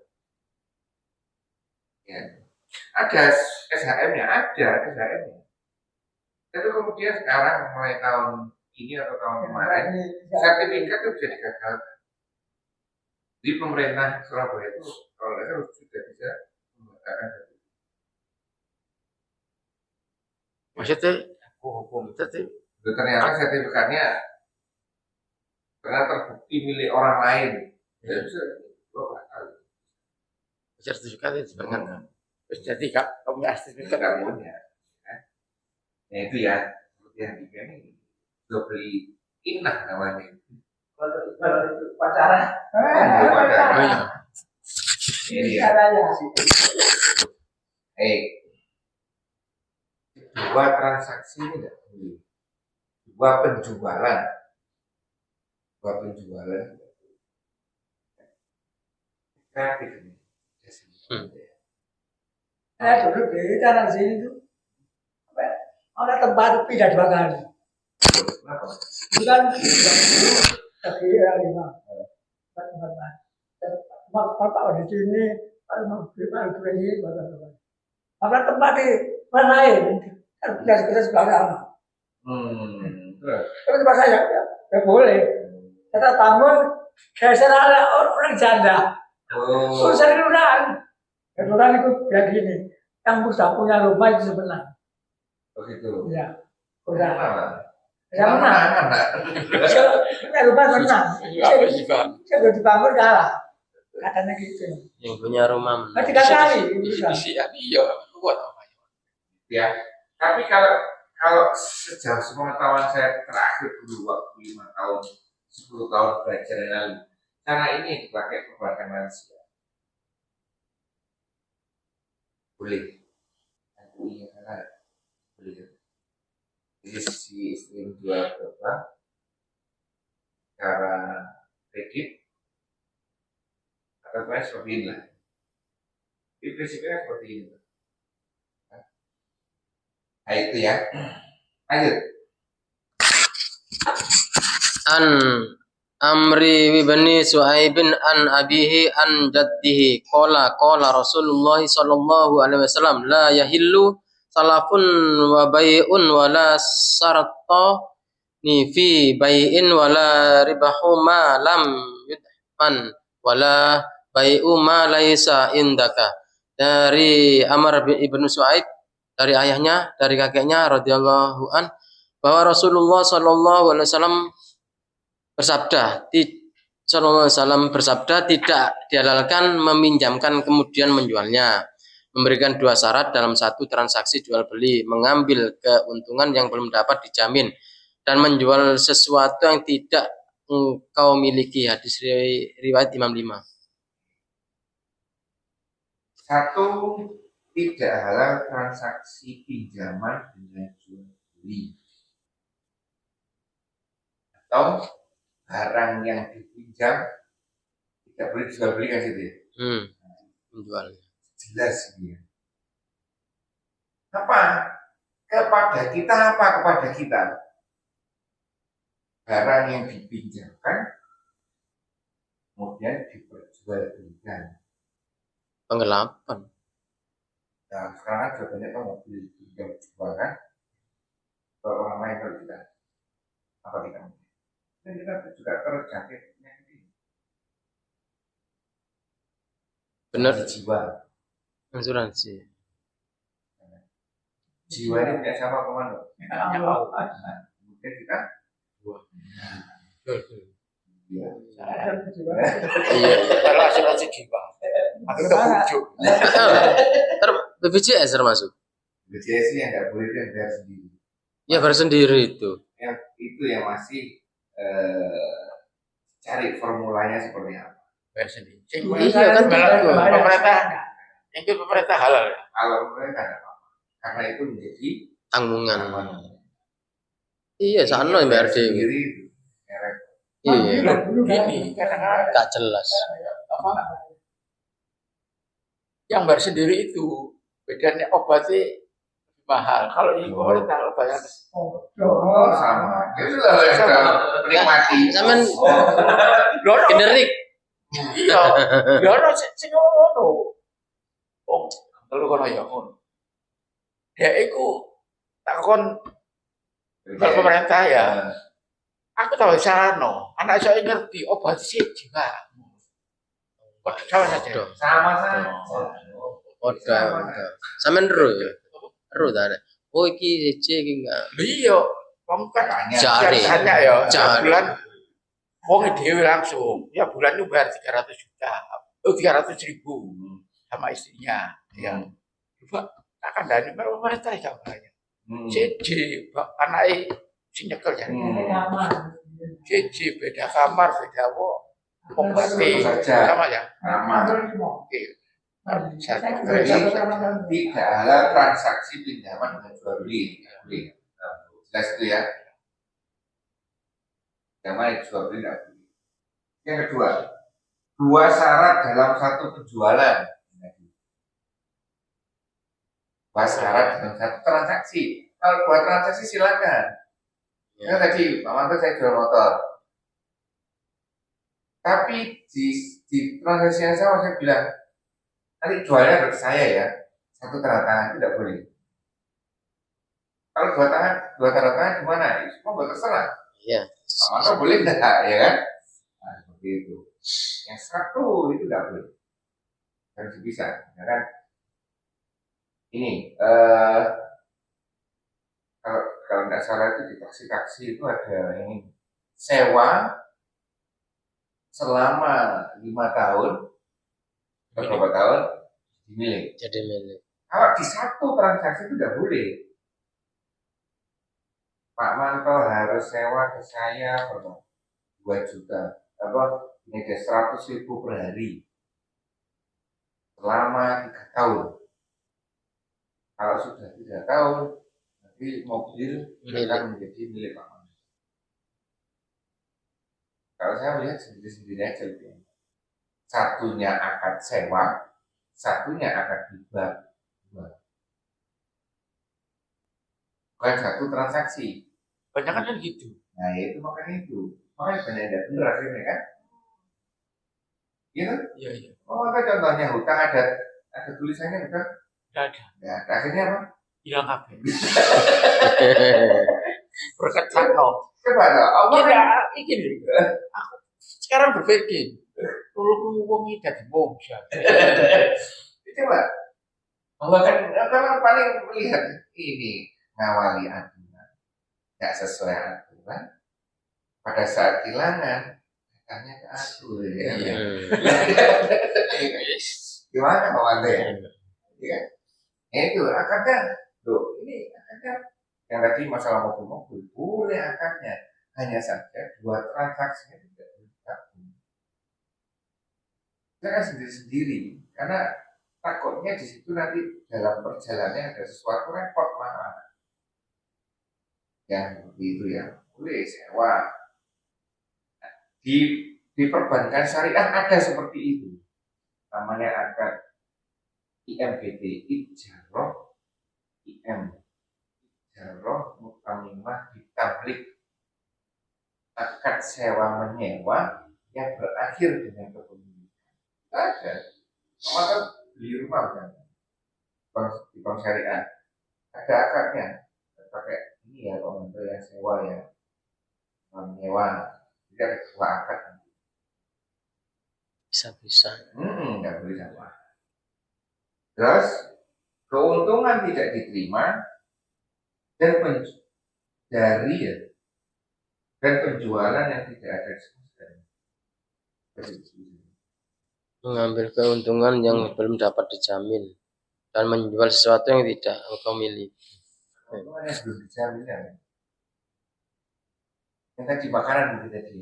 Ya. Ada SHM-nya, ada SHM-nya. Tapi kemudian sekarang mulai tahun ini atau tahun kemarin, sertifikat itu bisa digagalkan. Di pemerintah Surabaya itu kalau nggak salah sudah bisa mengatakan Maksudnya Hukum. ternyata sertifikatnya karena terbukti milik orang lain. Ya bisa batal. sertifikat itu sebenarnya. Terus jadi kamu sertifikat Nggak ya. punya. Ya. Nah itu ya, seperti yang tiga ini jual beli inah namanya. Kalau itu pacaran. Oh, iya. Ini ya. Caranya. Dua transaksi ini nggak boleh. Dua penjualan kreatif ini. Saya dulu di tanah sini tuh, apa ya, ada tempat pindah 2 kali. Kenapa? Itu kan tapi ya 5. Bapak di sini, mau beli ini, bapak. Apa tempat di mana lain? Kan pindah kita sebelah sana. Terus. Tapi tempat saya ya boleh. Kata bangun, saya ada orang janda. Oh. Urusan kelurahan. Kelurahan itu kayak gini. Yang bisa punya rumah itu sebenarnya. Begitu. Ya, udah. Yang Yang menang. Punya rumah menang. Saya udah dibangun kalah. Katanya gitu. Yang punya rumah Nah, 3 kali. Iya, kuat apa ya? Ya. Tapi kalau sejauh sepengetahuan saya terakhir dulu waktu 5 tahun, 10 tahun belajar yang lalu, cara ini dipakai perbankan lansia. Boleh. Aku iya karena boleh. Jadi si istri menjual ke bank cara kredit atau seperti ini lah. Ini prinsipnya seperti ini. Nah itu ya. Lanjut. An Amri ibni Su'aibin an abihi an jaddihi qala Rasulullah sallallahu alaihi wasallam la yahillu salafun wa bai'un wa la sarta ni fi bai'in wa la ribahu ma lam yudman wa la bai'u ma laisa indaka. Dari Amr ibnu Su'aib, dari ayahnya, dari kakeknya radhiyallahu an, bahwa Rasulullah sallallahu alaihi wasallam bersabda tidak dihalalkan meminjamkan kemudian menjualnya, memberikan 2 syarat dalam satu transaksi jual beli, mengambil keuntungan yang belum dapat dijamin, dan menjual sesuatu yang tidak engkau miliki. Hadis riwayat Imam 5. Satu, tidak halal transaksi pinjaman dengan jual beli atau barang yang dipinjam tidak boleh dijual beli kan situ ya? Menjual. Jelas ini ya. Apa? Kepada kita? Barang yang dipinjamkan kemudian diperjualbelikan. Penggelapan. Nah, sekarang kan jawabannya kan mobil pinjam jual kan? Kalau orang lain kalau kita apa kita mau? Dan kita juga terjangkit penyakit ini. Benar. Jiwa. Asuransi. Jiwa ini punya siapa komando? Mungkin kita iya. Iya. Kalau asuransi jiwa. Aku udah bujuk. BPJS termasuk. BPJS yang nggak boleh itu yang bayar sendiri. Ya bayar sendiri itu. Yang itu yang masih cari formulanya seperti apa. Bayar sendiri. Iya kan Pemerintah. Yang itu pemerintah halal ya. Kalau mereka ada apa-apa, karena itu menjadi tanggungan. tanggungan. Iya, sana yang bayar dewi. sendiri. merek. Iya, Gini, kadang-kadang gak jelas. apa? Yang bayar sendiri itu bedanya obatnya mahal. Kalau ini pemerintah obatnya Oh, sama. Itu lah yang menikmati. Zaman Lono. generik. Iya. Lono sing ngono. Oh, kalau kono ya ngono. Ya iku takon kalau pemerintah ya. Aku tahu sarano. Anak saya ngerti obat siji, Pak. Sama saja. Sama saja. Oda. Sampean ero ya. Ero ta. Oh iki siji iki enggak. Iya, wong kan Jari. biasanya ya, Jari. bulan wong dhewe langsung. Ya bulan itu bayar 300 juta. Oh 300.000 sama istrinya. Ya. akan dari pemerintah gambarnya. Hmm. Siji anake sing nyekel ya. Ada kamar. Siji beda kamar, beda pengobati Saja. sama ya. Aman. Tidak ada transaksi pinjaman dengan jual beli. Jelas itu ya. Namanya jual beli tidak boleh. Yang kedua, dua syarat dalam satu penjualan. Dua syarat dalam satu transaksi. Kalau dua transaksi silakan. Ya tadi, Pak Manto saya jual motor. Tapi di transaksi yang sama saya bilang, nanti jualnya ke saya ya, satu tanda tangan tidak boleh. Kalau dua tanda tangan gimana? Semua buat terserah. Iya. Pak Manto boleh enggak, ya kan? Nah, seperti itu. Yang satu itu tidak boleh. Harus bisa, ya kan? Ini, kalau tidak salah itu di taksi-taksi itu ada yang sewa selama 5 tahun atau berapa tahun dimiliki. Jadi milik. Kalau di satu transaksi itu tidak boleh. Pak Manto harus sewa ke saya berapa? 2 juta. Apa? Ini ada 100.000 per hari selama 3 tahun. Kalau sudah 3 tahun, nanti mobil akan menjadi milik Pak Manto. Kalau saya melihat sendiri-sendiri aja gitu. Satunya akad sewa, satunya akad hibah. Bukan satu transaksi. Banyak kan gitu. Nah itu makanya banyak yang benar akhirnya kan. Gitu? Iya, iya. Oh ada contohnya hutang ada tulisannya hutang. Enggak ada. Ya akhirnya apa? Hilang kabeh. Berkat sakno. Coba dong. Allah kan Tidak, ini aku sekarang berpikir, kalau wong iki dadi wong coba. Allah kan kalau paling melihat ini ngawali aturan, nggak sesuai aturan. Pada saat kehilangan, katanya ke aku. Ya. Iya. Gimana Pak Wante ya? Iya. Itu akadnya. Loh, ini akadnya. Yang tadi masalah mobil boleh akadnya. Hanya saja dua transaksinya tidak boleh digabung. Saya kan sendiri-sendiri. Karena takutnya di situ nanti dalam perjalanannya ada sesuatu repot mana. Yang begitu ya. Boleh sewa. Di perbankan syariah ada seperti itu. Namanya akad IMBT, Ijaroh, Mutamimah Bitamlik. Akad sewa menyewa yang berakhir dengan kepemilikan. Ada. Maka beli rumah kan, di bank syariah ada akadnya. Pakai ini ya kalau yang sewa ya, menyewa. Jadi ada dua akad. Bisa-bisa. Nggak boleh sama. Terus keuntungan tidak diterima dan penjualan yang tidak ada disebutkan. Mengambil keuntungan yang belum dapat dijamin dan menjual sesuatu yang tidak engkau miliki. Keuntungan yang belum dijamin ya. Yang tadi makanan kita tadi.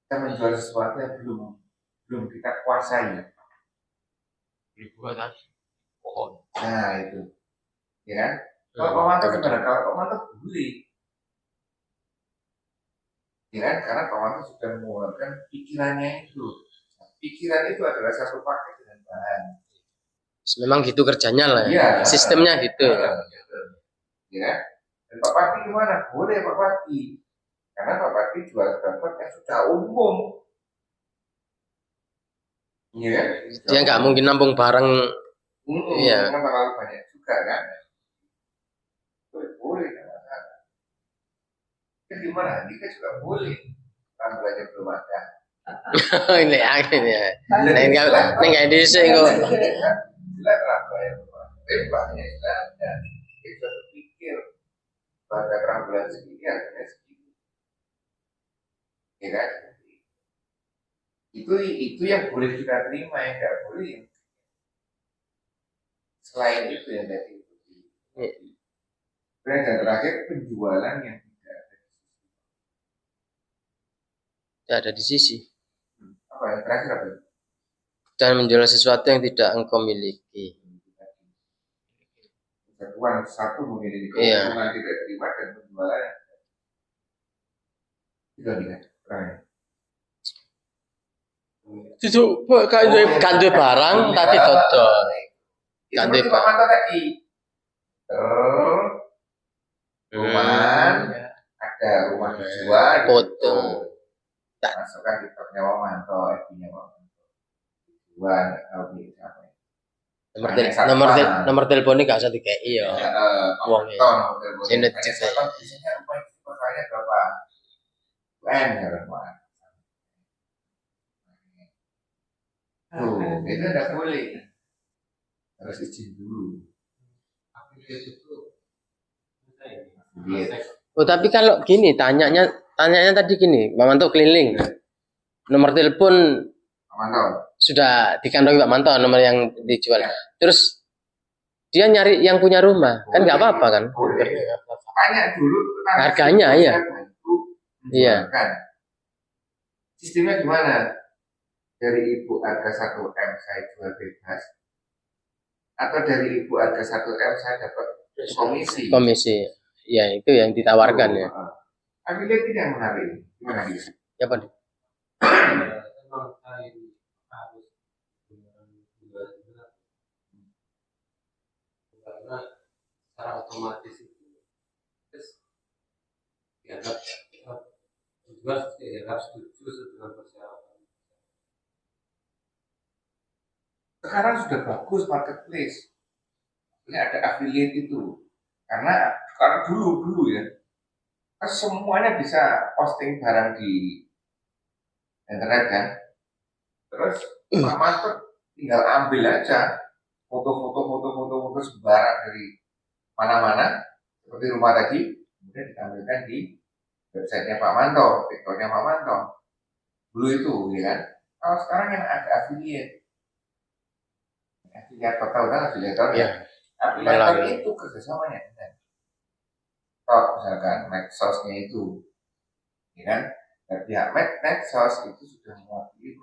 Kita menjual sesuatu yang belum kita kuasai. Ribuan pohon. Nah itu, ya kan? Kalau Pak Manto gimana? Kalau Pak Manto beli, ya kan? Karena Pak Manto sudah mengeluarkan pikirannya itu. Pikiran itu adalah satu paket dengan bahan. Memang gitu kerjanya lah. Iya. Sistemnya gitu. Ya kan? Dan Pak Pati gimana? Boleh Pak Pati. Karena Pak Pati jual dapat yang sudah umum. Iya kan? Dia nggak mungkin nampung barang. Iya. Kan terlalu banyak juga kan? Boleh kan? Kan gimana? Kita juga boleh. Kan belajar belum ada. Ini akhirnya. Nggak bisa kok. Silakan bayar tembaknya ada. Kita berpikir pada terang bulan segini harganya segini. Ya kan? Itu yang boleh kita terima, yang nggak boleh. Selain itu ya tadi. Dan yang terakhir penjualan yang tidak ada. Tidak ada di sisi. Apa yang terakhir apa? Dan menjual sesuatu yang tidak engkau miliki. Kesatuan satu memiliki Iya. keuntungan tidak terima dan penjualan. Itu tidak. Itu kan duwe barang tapi dodol. Itu Kan seperti duwe Pak Manto tadi. Rumah ada rumah dijual, Foto. masukkan di topnya Pak Manto, FB-nya Pak Manto. Dijual, nggak tahu di siapa. Nomor teleponnya gak usah dikei ya. Wong Pak Manto nomor telepon. Sini Hanya cek. siapa biasanya rumah itu perkalian berapa? UN ya Pak. Tuh, itu tidak boleh. Harus izin dulu. Aplikasi itu Iya. Oh tapi kalau gini tanyanya tadi gini, Pak Manto keliling. Nomor telepon Pak Manto. sudah dikantongi Pak Manto nomor yang dijual. Terus dia nyari yang punya rumah, kan nggak apa-apa kan? Boleh. Tanya dulu tentang Harganya, iya. Iya. Kan. Sistemnya gimana? Dari ibu harga 1 M saya jual bebas, atau dari ibu harga 1 M saya dapat komisi. Komisi, ya itu yang ditawarkan ya. Affiliate ini yang menarik. Gimana gitu? Ya Pak. memang saya ini harus benar-benar karena secara otomatis itu terus dianggap juga dianggap setuju dengan persyaratan. Sekarang sudah bagus marketplace. Ini ada affiliate itu. Karena dulu ya, kan semuanya bisa posting barang di internet kan. Terus Pak Manto tinggal ambil aja foto sembarang dari mana-mana seperti rumah tadi, kemudian ditampilkan di websitenya Pak Manto, TikToknya Pak Manto. Dulu itu, ya kan. Kalau sekarang yang ada affiliate tahu kan afiliator ya. Afiliator itu kerjasamanya dengan misalkan Medsos-nya itu, ya kan. Dan pihak Medsos itu sudah mewakili